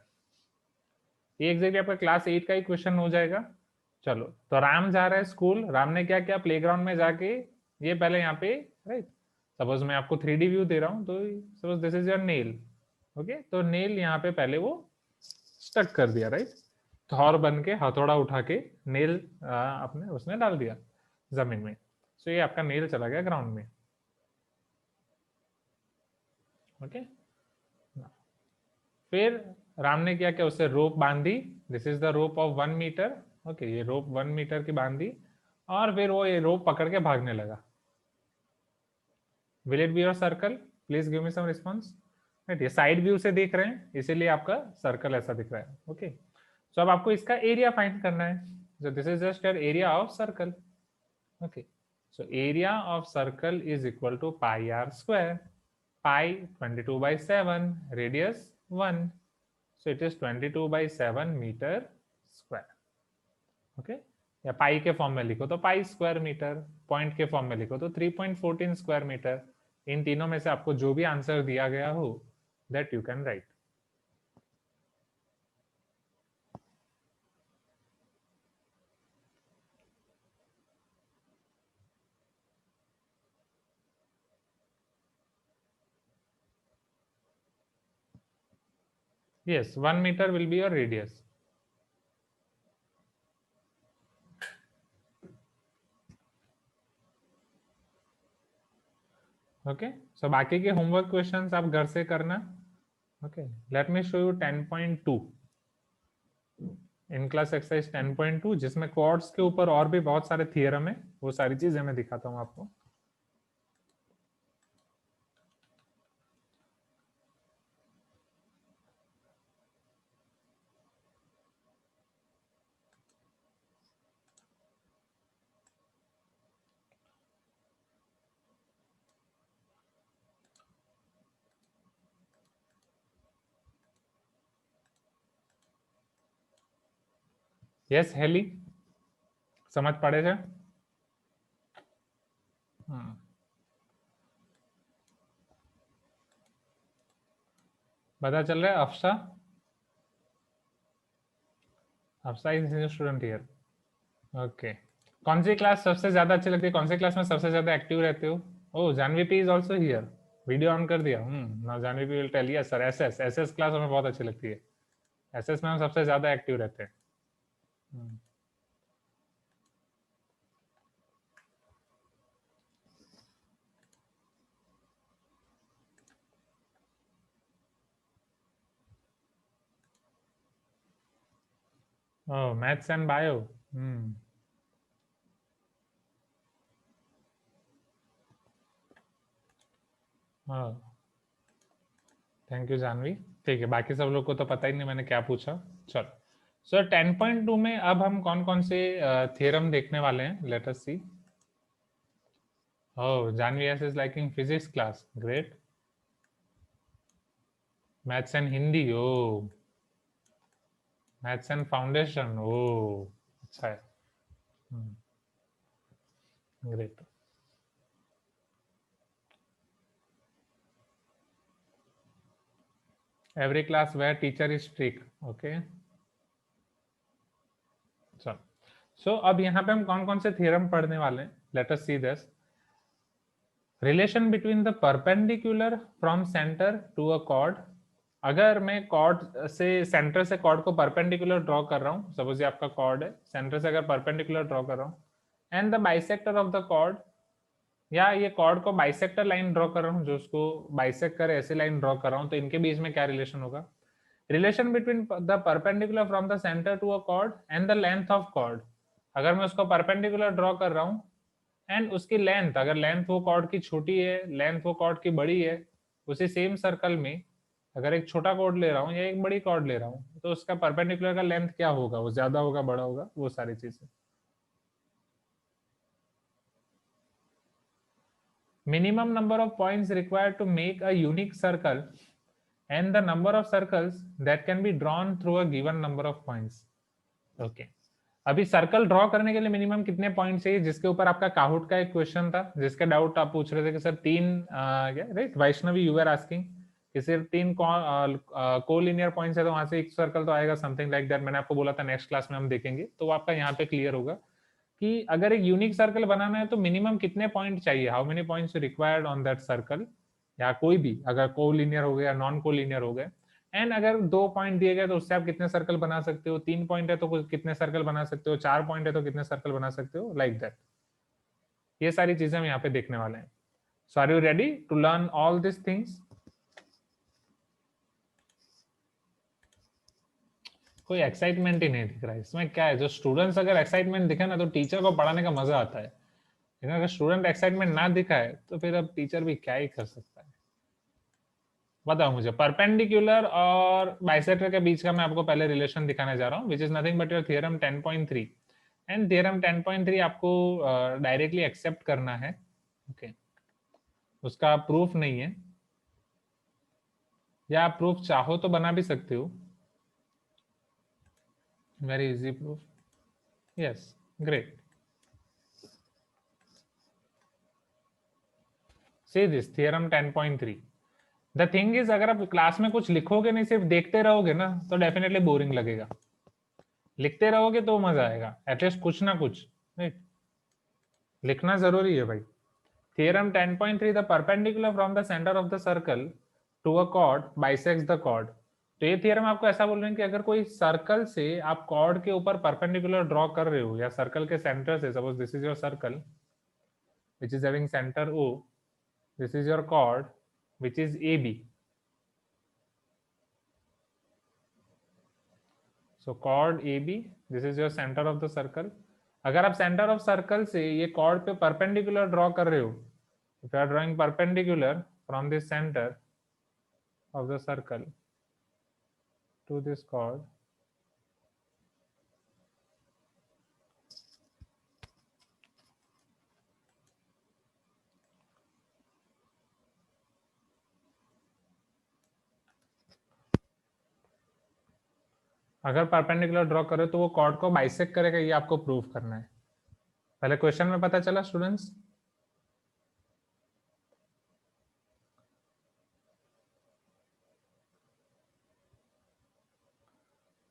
ये exactly आपका class 8 का ही question हो जाएगा। चलो, तो राम जा रहा है स्कूल। राम ने क्या किया? प्लेग्राउंड में जाके ये पहले यहाँ पे, राइट, सपोज मैं आपको 3D व्यू दे रहा हूँ, तो suppose this is your nail. Okay, तो नेल यहाँ पे पहले वो स्टक कर दिया, राइट? थॉर बन के हथौड़ा उठा के नेल अपने उसने डाल दिया जमीन में। सो ये आपका नेल चला गया ग्राउंड में। ओके, फिर राम ने क्या किया? उससे रोप बांधी। This is the rope of 1 meter. Okay, ये रोप 1 मीटर की बांधी और फिर वो ये रोप पकड़ के भागने लगा। Will it be your circle? Please give me some response. Right, ये साइड व्यू से देख रहे हैं इसीलिए आपका सर्कल ऐसा दिख रहा है। ओके, तो अब आपको इसका एरिया फाइंड करना है। So this is just your area of circle. Okay, so area of circle is equal to pi r square. Pi 22 by 7, radius 1, so it is 22 by 7 meter square. Okay, या पाई के form में लिखो तो pi square metre, point के form में लिखो तो 3.14 square metre. इन तीनों में से आपको जो भी आंसर दिया गया हो that you can write. Yes, 1 meter will be your radius. Okay, so बाकी के होमवर्क क्वेश्चंस आप घर से करना. Okay, let me show you 10.2 in class exercise 10.2 जिसमें क्वाड्स के ऊपर और भी बहुत सारे थियरम है. वो सारी चीजें मैं दिखाता हूँ आपको. यस हेली, समझ पड़े છે? पता चल रहा है? Afsa, Afsa is new student here. Okay, कौन सी क्लास सबसे ज्यादा अच्छी लगती है? कौन सी क्लास में सबसे ज्यादा एक्टिव रहते हो? Oh, Janhvi P is also here. Video on कर दिया. Now Janhvi P will tell yes sir. SS class हमें बहुत अच्छी लगती है. एसएस में हम सबसे ज्यादा एक्टिव रहते हैं. Oh, maths and bio. Thank you Janvi. ठीक है, बाकी सब लोग को तो पता ही नहीं मैंने क्या पूछा. चलो, सो 10.2 में अब हम कौन कौन से थ्योरम देखने वाले हैं. Let us see. Oh, Janhvi S is liking physics class. Great. Maths and Hindi. Oh, maths and foundation. Oh, अच्छा है. Great. Every class where teacher is strict. Okay, चलो. सो अब यहाँ पे हम कौन कौन से थ्योरम पढ़ने वाले हैं. Let us see this. Relation between the perpendicular from center to a chord. अगर मैं कॉर्ड से, सेंटर से कॉर्ड को परपेंडिकुलर ड्रॉ कर रहा हूँ, सपोज ये आपका कॉर्ड है, सेंटर से अगर परपेंडिकुलर ड्रॉ कर रहा हूँ, and the bisector of the chord, या ये कॉर्ड को बाइसेक्टर लाइन ड्रॉ कर रहा हूँ जो उसको बाइसेक्ट करे, ऐसी लाइन ड्रॉ कर रहा हूँ, तो इनके बीच में क्या रिलेशन होगा. Relation between the perpendicular from the center to a chord and the length of chord. अगर मैं उसको परपेंडिकुलर ड्रॉ कर रहा हूँ एंड उसकी लेंथ, अगर लेंथ वो कॉर्ड की छोटी है, लेंथ वो कॉर्ड की बड़ी है, उसी सेम सर्कल में अगर एक छोटा कॉर्ड ले रहा हूँ या एक बड़ी कॉर्ड ले रहा हूँ, तो उसका परपेंडिकुलर का लेंथ क्या होगा, वो ज्यादा होगा, बड़ा होगा, वो सारी चीजें. Minimum number of points required to make a unique circle and the number of circles that can be drawn through a given number of points. Okay. अभी सर्कल ड्रॉ करने के लिए मिनिमम कितने पॉइंट चाहिए, जिसके ऊपर आपका काहुट का एक क्वेश्चन था, जिसका डाउट आप पूछ रहे थे कि sir right Vaishnavi you are asking कि सिर्फ 3 कोलिनियर पॉइंट्स है तो वहां से एक सर्कल तो आएगा, समथिंग लाइक दैट. मैंने आपको बोला था नेक्स्ट क्लास में हम देखेंगे, तो आपका यहाँ पे क्लियर होगा कि अगर एक यूनिक सर्कल बनाना है तो मिनिमम कितने पॉइंट चाहिए, how many points required on that circle, या कोई भी अगर कोलिनियर हो गया, नॉन कोलिनियर हो गए. एंड अगर 2 पॉइंट दिए गए तो उससे आप कितने सर्कल बना सकते हो, 3 पॉइंट है तो कितने सर्कल बना सकते हो, 4 पॉइंट है तो कितने सर्कल बना सकते हो, लाइक दैट. ये सारी चीजें हम यहाँ पे देखने वाले हैं. So are you ready to learn all this things? कोई एक्साइटमेंट ही नहीं दिख रहा है इसमें. क्या है, जो स्टूडेंट्स अगर एक्साइटमेंट दिखे ना तो टीचर को पढ़ाने का मजा आता है, लेकिन अगर स्टूडेंट एक्साइटमेंट ना दिखाए तो फिर अब टीचर भी क्या ही कर सकता है. बताओ मुझे, परपेंडिकुलर और बाइसेक्टर के बीच का मैं आपको पहले रिलेशन दिखाने जा रहा हूँ, which is nothing but your theorem 10.3. And theorem 10.3 आपको डायरेक्टली एक्सेप्ट करना है, ओके, उसका प्रूफ नहीं है, या आप प्रूफ चाहो तो बना भी सकते हो, very easy proof, yes, great. See this theorem 10.3. The thing is, अगर आप क्लास में कुछ लिखोगे नहीं, सिर्फ देखते रहोगे ना, तो डेफिनेटली बोरिंग लगेगा। लिखते रहोगे तो मजा आएगा, एटलीस्ट कुछ ना कुछ, राइट? लिखना जरूरी है भाई। Theorem 10.3, the perpendicular from the center of the circle to a chord bisects the chord. तो ये थियरम आपको ऐसा बोल रहे हैं कि अगर कोई सर्कल से आप कॉर्ड के ऊपर परपेंडिकुलर ड्रॉ कर रहे हो, या सर्कल के सेंटर से, suppose this is your circle which is having centre O, this is your chord which is AB. So chord AB, this is your center of the circle. अगर आप centre of circle से ये chord पे perpendicular draw कर रहे हो, if you are drawing perpendicular from this center of the circle to this chord, अगर perpendicular draw करो तो वो कॉर्ड को बाइसेक्ट करेगा, ये आपको प्रूव करना है। पहले क्वेश्चन में पता चला स्टूडेंट्स?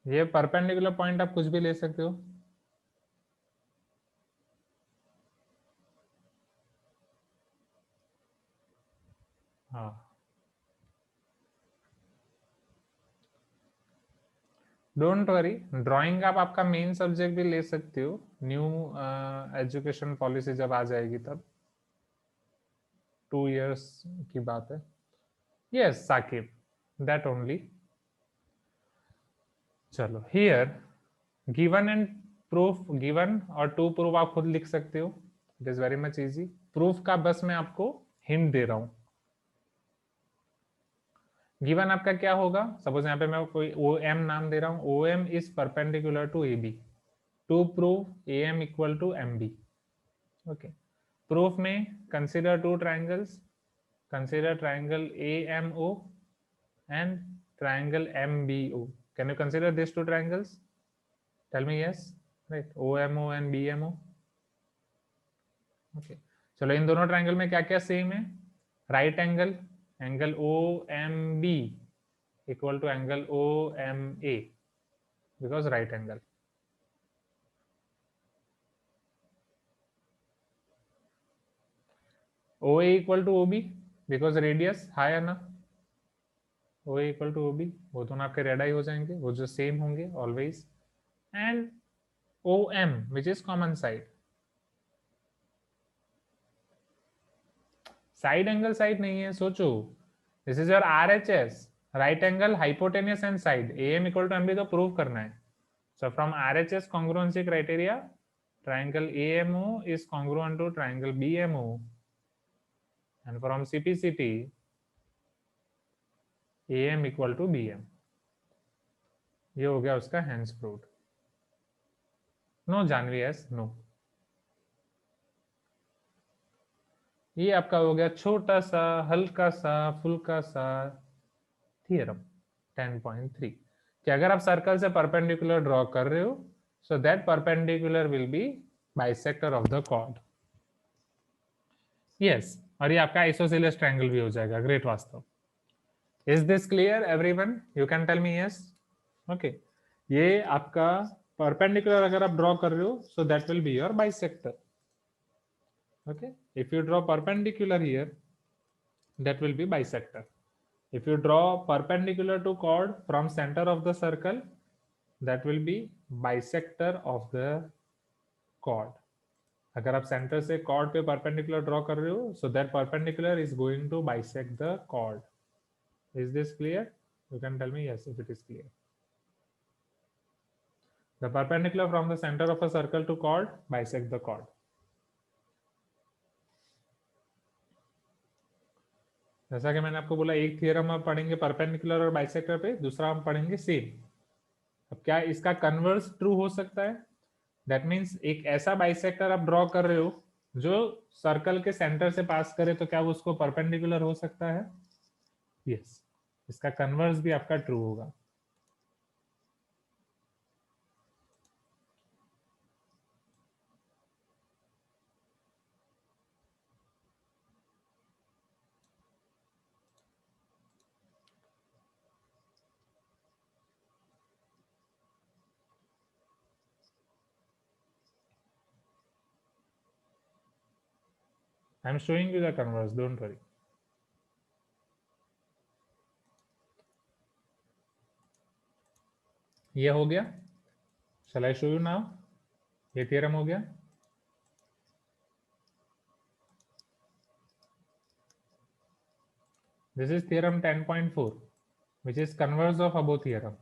ये परपेंडिकुलर पॉइंट आप कुछ भी ले सकते हो, हाँ। डोंट वरी, ड्राइंग आप आपका मेन सब्जेक्ट भी ले सकते हो, न्यू एजुकेशन पॉलिसी जब आ जाएगी तब, 2 years की बात है। Yes Saqib, that only. चलो, here given and proof, given और टू प्रूफ आप खुद लिख सकते हो, it is very much easy. Proof का बस मैं आपको हिंट दे रहा हूं। गिवन आपका क्या होगा, सपोज यहाँ पे मैं कोई OM नाम दे रहा हूँ, OM is perpendicular to AB, to prove AM equal to MB, okay. Proof में consider two triangles, consider triangle AMO and triangle MBO। Can you consider this two triangles? Tell me yes, right, OMO and BMO, okay. चलो, इन दोनों ट्राइंगल में क्या क्या same है? Right angle, angle OMB equal to angle OMA because right angle. OA equal to OB because radius high है ना, OA equal to OB, वो दोनों आपके रेड आई हो जाएंगे, वो जो सेम होंगे always, and OM which is common side. Side angle side नहीं है, सोचो, this is your RHS, right angle hypotenuse and side, AM equal to MB तो प्रूव करना है। So from RHS congruency criteria, triangle AMO is congruent to triangle BMO, and from CPCT AM equal to BM। ये हो गया उसका hence proved. No Janvi, yes no. ये आपका हो गया छोटा सा, हल्का सा, फुल्का सा थियरम 10.3 कि अगर आप सर्कल से परपेंडिकुलर ड्रॉ कर रहे हो, so that perpendicular will be bisector of the chord. Yes, और ये आपका आइसोसेलेस ट्रायंगल भी हो जाएगा। Great Vastav. Is this clear everyone? You can tell me yes. Okay, ये आपका परपेंडिकुलर अगर आप ड्रॉ कर रहे हो, so that will be your bisector. Okay, if you draw perpendicular here, that will be bisector. If you draw perpendicular to chord from center of the circle, that will be bisector of the chord. अगर आप center से chord पे perpendicular draw कर रहे हो, so that perpendicular is going to bisect the chord. Is this clear? You can tell me yes if it is clear. The perpendicular from the center of a circle to chord bisect the chord. जैसा कि मैंने आपको बोला, एक theorem हम पढ़ेंगे perpendicular और bisector पे, दूसरा हम पढ़ेंगे सेम। अब क्या इसका कन्वर्स ट्रू हो सकता है? दैट मीन्स एक ऐसा बाइसेक्टर आप ड्रॉ कर रहे हो जो सर्कल के सेंटर से पास करे, तो क्या वो उसको परपेंडिकुलर हो सकता है? यस, इसका कन्वर्स भी आपका ट्रू होगा. आई am showing you the converse, don't worry. ये हो गया. शैल आई शो यू नाउ? ये थ्योरम हो गया. This is theorem 10.4, which is converse of above theorem.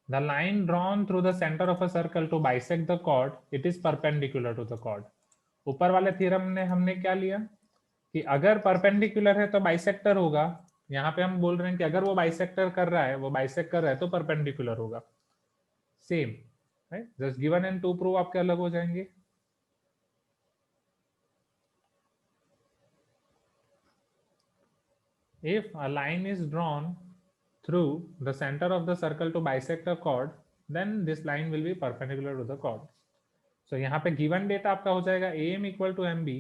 The line drawn through the center of a circle to bisect the chord, it is perpendicular to the chord. ऊपर वाले theorem ने हमने क्या लिया कि अगर परपेंडिकुलर है तो बाइसेक्टर होगा. यहाँ पे हम बोल रहे हैं कि अगर वो बाइसेक्टर कर रहा है, वो बाइसेक्ट कर रहा है तो परपेंडिकुलर होगा. Same, right? Just given and to prove आपके अलग हो जाएंगे. If a line is drawn through the center of the circle to bisect a chord, then this line will be perpendicular to the chord. So यहाँ पे given data आपका हो जाएगा AM equal to MB.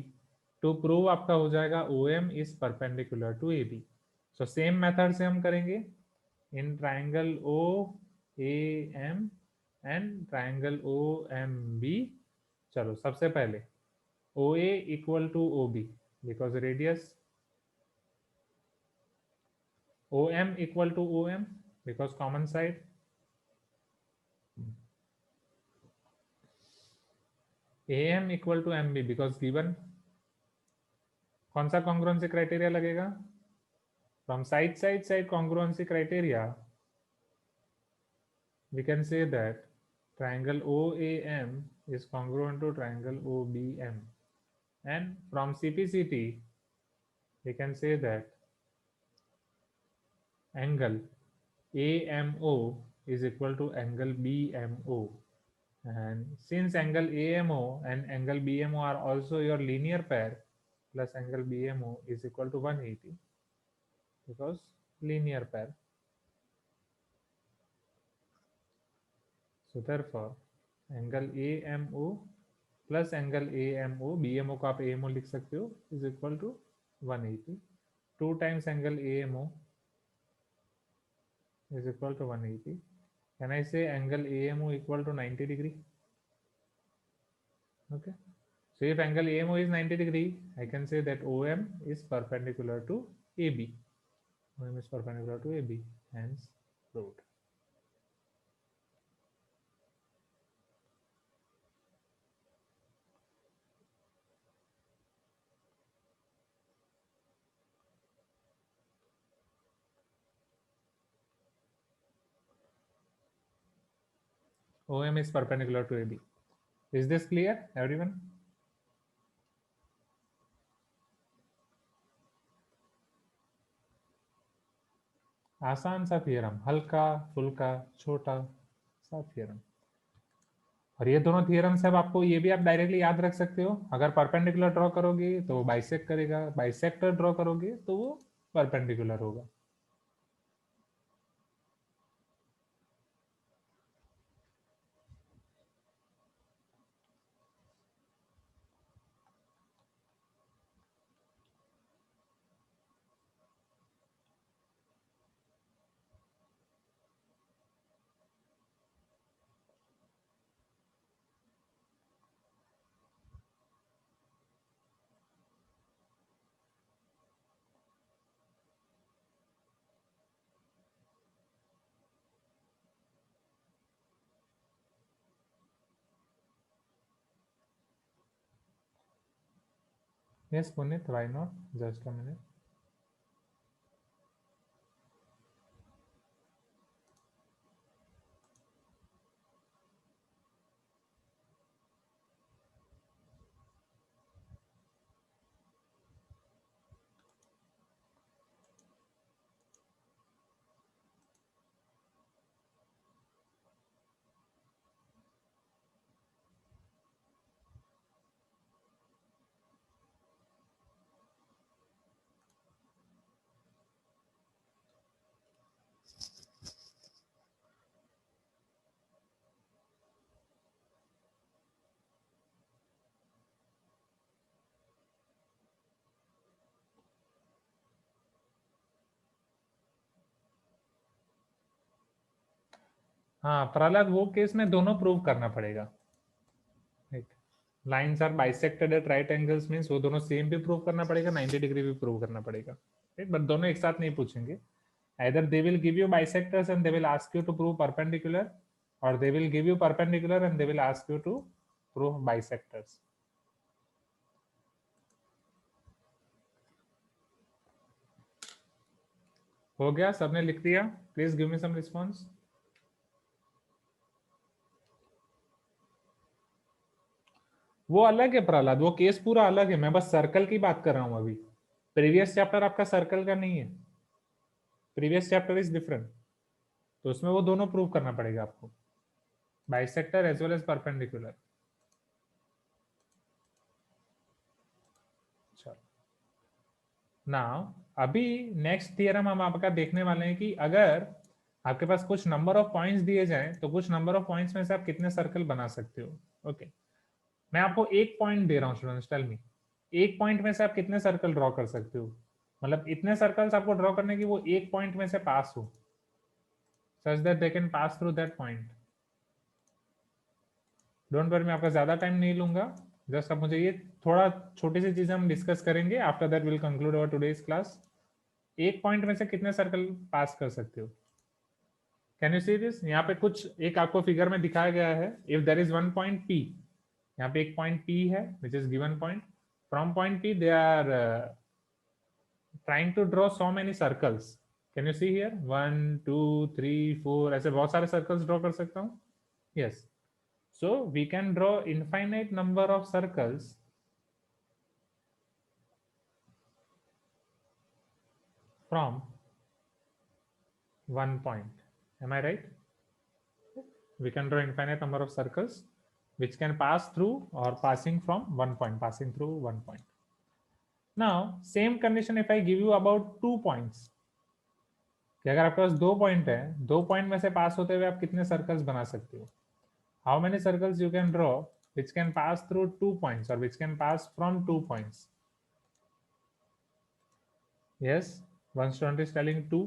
To prove आपका हो जाएगा OM is perpendicular to AB. So same method से हम करेंगे in triangle OAM and triangle OMB. चलो सबसे पहले OA equal to OB because radius, OM equal to OM because common side. AM equal to MB because given. कौन सा congruency criteria लगेगा? From side congruency criteria, we can say that triangle OAM is congruent to triangle OBM, and from CPCT we can say that angle AMO is equal to angle BMO. And since angle AMO and angle BMO are also your linear pair, plus angle BMO is equal to 180 because linear pair. So therefore angle AMO plus angle AMO, BMO को आप AMO लिख सकते हो, is equal to 180. 2 times angle AMO is equal to 180. Can I say angle AMO equal to 90 degree? Okay. So if angle AMO is 90 degree, I can say that OM is perpendicular to AB. OM is perpendicular to AB, hence proved. OM is perpendicular to AB. Is this clear, everyone? आसान सा theorem, हल्का फुल्का छोटा सा theorem. और ये दोनों theorem से अब आपको ये भी आप डायरेक्टली याद रख सकते हो. अगर परपेंडिकुलर ड्रॉ करोगे तो वो बाइसेक्ट करेगा, बाइसेक्टर ड्रॉ करोगे तो वो परपेंडिकुलर होगा. Yes, Punit, why not? Just a minute. हाँ प्रहलाद, वो केस में दोनों प्रूव करना पड़ेगा। Lines are bisected at right angles means वो दोनों सेम भी प्रूव करना पड़ेगा, 90 डिग्री भी प्रूव करना पड़ेगा, राइट। बट दोनों एक साथ नहीं पूछेंगे। either they will give you bisectors and they will ask you to prove perpendicular, or they will give you perpendicular and they will ask you to prove bisectors. हो गया, सबने लिख दिया? Please give me some response. वो अलग है प्रहलाद, वो case पूरा अलग है, मैं बस सर्कल की बात कर रहा हूं अभी। प्रीवियस चैप्टर आपका सर्कल का नहीं है, प्रीवियस चैप्टर इज डिफरेंट, तो उसमें वो दोनों प्रूव करना पड़ेगा आपको, bisector as well as perpendicular. चलो नाउ अभी नेक्स्ट थियरम हम आपका देखने वाले हैं कि अगर आपके पास कुछ नंबर ऑफ पॉइंट्स दिए जाएं तो कुछ नंबर ऑफ पॉइंट्स में से आप कितने सर्कल बना सकते हो। ओके मैं आपको एक पॉइंट दे रहा हूँ स्टूडेंट्स, टेल मी एक पॉइंट में से आप कितने सर्कल ड्रॉ कर सकते हो, मतलब इतने सर्कल्स आपको ड्रॉ करने की वो एक पॉइंट में से पास हो, such that they can pass through that point. Don't worry, मैं आपका ज्यादा टाइम नहीं लूंगा, जस्ट अब मुझे ये थोड़ा छोटी सी चीजें हम डिस्कस करेंगे, after that will conclude our today's class. एक पॉइंट में से कितने सर्कल पास कर सकते हो? Can you see this? यहाँ पे कुछ एक आपको फिगर में दिखाया गया है, if there is one point P, यहाँ पे एक पॉइंट पी है which is given point, from point P they are trying to draw so many circles. Can you see here 1 2 3 4 ऐसे बहुत सारे सर्कल्स ड्रॉ कर सकता हूँ। Yes, so we can draw infinite number of circles from one point. Am I right? We can draw infinite number of circles which can pass through or passing from one point, passing through one point. Now same condition if I give you about 2 points, कि अगर आपके पास 2 point है, 2 point में से पास होते हुए आप कितने सर्कल्स बना सकते हो? How many circles you can draw which can pass through 2 points or which can pass from 2 points? Yes, one student is telling 2.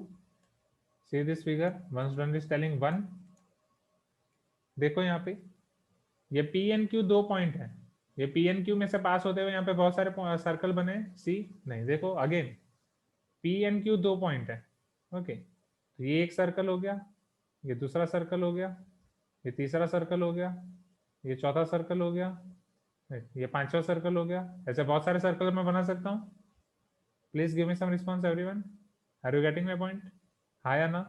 See this figure, one student is telling 1. देखो यहाँ पे ये P and Q 2 पॉइंट है, ये P and Q में से पास होते हुए यहाँ पे बहुत सारे सर्कल बने। सी नहीं, देखो again P and Q 2 point है। ओके तो ये एक सर्कल हो गया, ये दूसरा सर्कल हो गया, ये तीसरा सर्कल हो गया, ये चौथा सर्कल हो गया, ये पांचवा सर्कल हो गया, ऐसे बहुत सारे सर्कल मैं बना सकता हूँ। Please give me some response everyone, are you getting my point? हाँ या ना?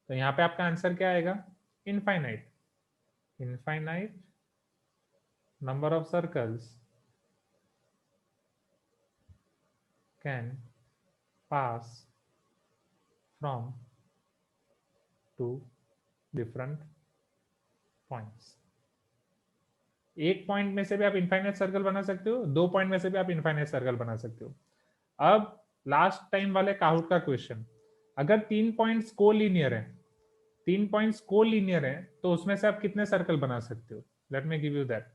तो यहाँ पे आपका आंसर क्या आएगा? Infinite, infinite number of circles can pass from 2 different points. एक पॉइंट में से भी आप इनफाइनाइट सर्कल बना सकते हो, 2 पॉइंट में से भी आप इनफाइनाइट सर्कल बना सकते हो। अब लास्ट टाइम वाले काउट का क्वेश्चन, अगर 3 पॉइंट्स कोलिनियर हैं, 3 पॉइंट्स कोलिनियर हैं तो उसमें से आप कितने सर्कल बना सकते हो? Let me give you that,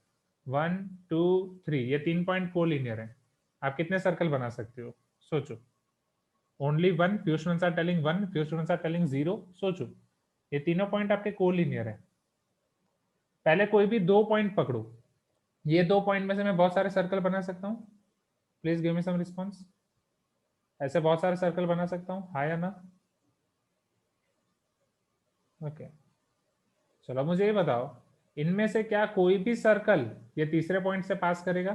1 2 3, ये 3 पॉइंट कोलिनियर हैं, आप कितने सर्कल बना सकते हो? सोचो। Only 1, few students are telling 1, few students are telling 0। सोचो, ये तीनों पॉइंट आपके कोलिनियर है। पहले कोई भी 2 पॉइंट पकड़ो, ये 2 पॉइंट में से मैं बहुत सारे सर्कल बना सकता हूँ? Please give me some response. ऐसे बहुत सारे सर्कल बना सकता हूँ, हाँ या ना? ओके चलो मुझे ये बताओ, इनमें से क्या कोई भी सर्कल ये तीसरे पॉइंट से पास करेगा?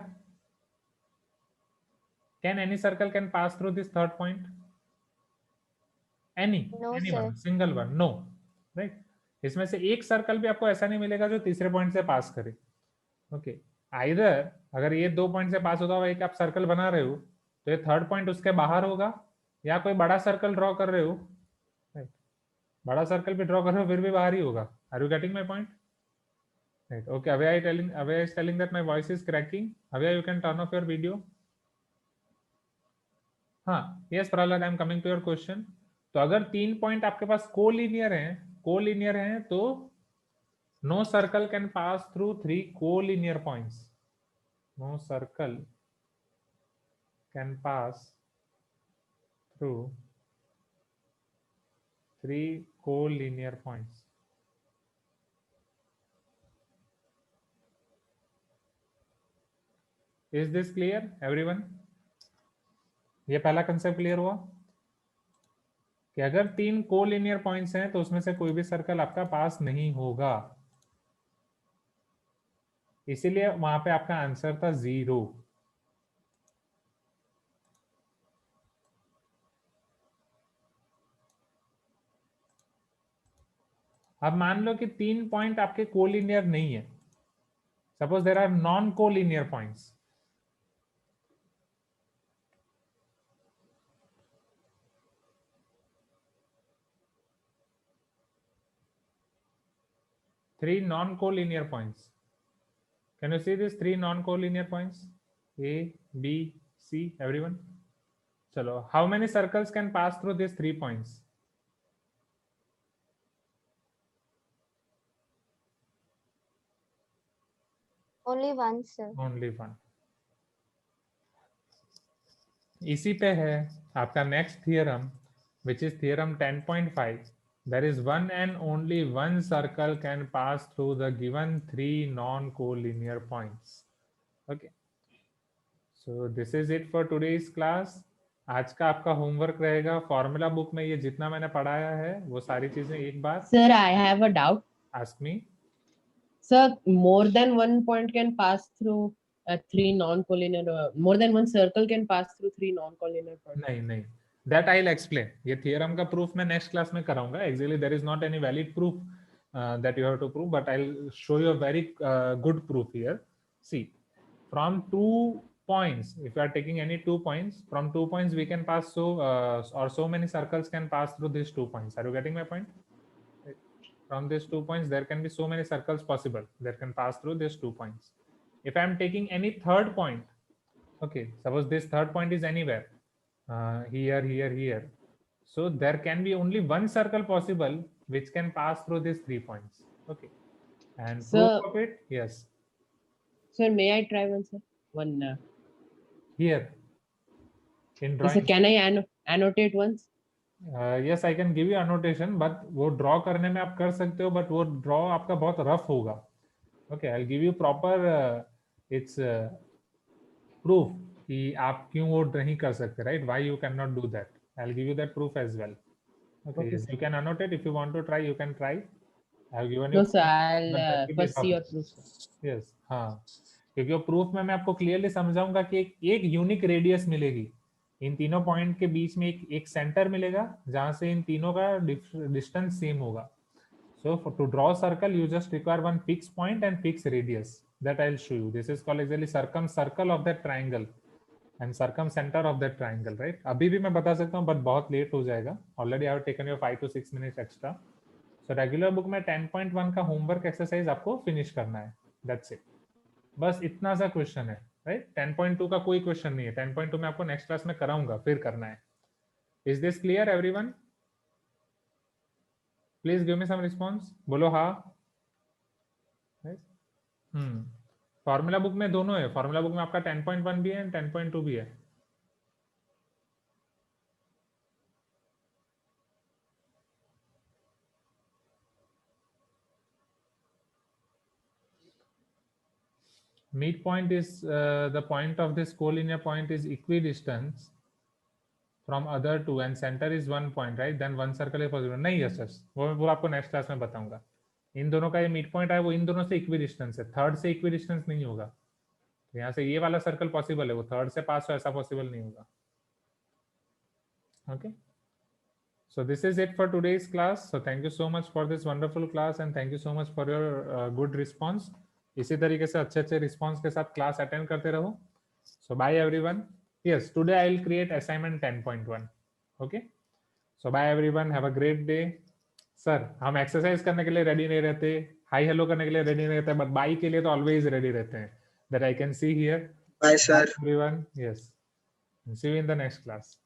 Can any circle can pass through this third point? Any sir. Single one? No, right. इसमें से एक सर्कल भी आपको ऐसा नहीं मिलेगा जो तीसरे पॉइंट से पास करे। ओके आइदर अगर ये 2 पॉइंट से पास होता हुआ एक आप सर्कल बना रहे हो तो ये थर्ड पॉइंट उसके बाहर होगा, या कोई बड़ा सर्कल ड्रॉ कर रहे हो, राइट, बड़ा सर्कल भी ड्रॉ कर रहे हो फिर भी बाहर ही होगा। Are you getting my point? Right okay, Avya is telling that my voice is cracking. Avya, you can turn off your video. हाँ yes Prahlad, I am coming to your question. तो अगर 3 पॉइंट आपके पास कोलिनियर हैं तो no circle can pass through 3 collinear points. No circle can pass through 3 collinear points. Is this clear everyone? ये पहला concept clear हुआ कि अगर 3 कोलिनियर पॉइंट्स हैं तो उसमें से कोई भी सर्कल आपका पास नहीं होगा, इसीलिए वहां पे आपका आंसर था 0। अब मान लो कि 3 पॉइंट आपके कोलिनियर नहीं है, suppose there are non collinear points. Three non-collinear points. Can you see these 3 non-collinear points? A, B, C, everyone? Chalo, how many circles can pass through these 3 points? Only one, sir. Only one. इसी पे है आपका next theorem, which is theorem 10.5. There is one and only one circle can pass through the given 3 non-collinear points. Okay. So this is it for today's class. आज का आपका homework रहेगा, formula book में ये जितना मैंने पढ़ाया है वो सारी चीजें एक बार Sir, I have a doubt. ask me. Sir, more than one point can pass through 3 non-collinear. More than one circle can pass through 3 non-collinear points. नहीं नहीं, that I'll explain. ये theorem का proof मैं next class में कराऊंगा. Actually there is not any valid proof that you have to prove, but I'll show you a very good proof here. See, from 2 points, if you are taking any 2 points, from 2 points we can pass or so many circles can pass through these 2 points. Are you getting my point? From these 2 points there can be so many circles possible that can pass through these 2 points. If I am taking any third point, okay, suppose this third point is anywhere, here, so there can be only one circle possible which can pass through these 3 points. Okay, and Sir, proof of it, yes, Sir, may I try one, sir? One. here in Sir, drawing. can I annotate once? Yes, I can give you annotation, but वो draw करने में आप कर सकते हो, but वो draw आपका बहुत rough होगा. Okay, I'll give you proper its proof कि आप क्यों वो नहीं कर सकते, right? Why you cannot do that? I'll give you that proof as well. Okay, yes, you can annotate if you want to try. You can try. I've given you. No, sir. but I'll that will be first see your rough. proof, sir. Yes, हाँ, क्योंकि वो proof में मैं आपको clearly समझाऊंगा कि एक unique radius मिलेगी, इन तीनों पॉइंट के बीच में एक सेंटर मिलेगा जहां से इन तीनों का डिस्टेंस सेम होगा. So to draw a circle, you just require one fixed point and fixed radius. That I'll show you. This is called actually circle of that triangle and circumcenter of that triangle, right? अभी भी मैं बता सकता हूँ, but बहुत late हो जाएगा. Already I have taken your 5 to 6 minutes extra. So regular book में 10.1 का होमवर्क एक्सरसाइज आपको फिनिश करना है. That's it. बस इतना सा क्वेश्चन है, राइट? 10.2 का कोई क्वेश्चन नहीं है. 10.2 में आपको नेक्स्ट क्लास में कराऊंगा, फिर करना है. Is this clear, everyone? Please give me some response. बोलो हाँ. फॉर्मूला बुक में दोनों है. फॉर्मूला बुक में आपका 10.1 भी है, 10.2 भी है. Midpoint is the point of this collinear point is equidistant from other two and center is 1 point, right? Then one circle is possible. नहीं है सर, वो आपको नेक्स्ट क्लास में बताऊंगा. इन दोनों का ये मिड पॉइंट है, वो इन दोनों से इक्विडिस्टेंस है. थर्ड से इक्विडिस्टेंस नहीं होगा. तो यहाँ से ये वाला सर्कल पॉसिबल है, वो थर्ड से पास हो, ऐसा पॉसिबल नहीं होगा. Okay, so this is it for today's class. So thank you so much for this wonderful class and thank you so much for your good response. इसी तरीके से अच्छे रिस्पॉन्स के साथ क्लास अटेंड करते रहो. So bye everyone. Yes, today I will create assignment 10.1. Okay, so bye everyone, have a great day. Sir, हम exercise करने के लिए रेडी नहीं रहते, हाई हेलो करने के लिए रेडी नहीं रहते, बट बाय के लिए तो ऑलवेज रेडी रहते हैं. That I can see here. Bye sir everyone. Yes, see you in the next class.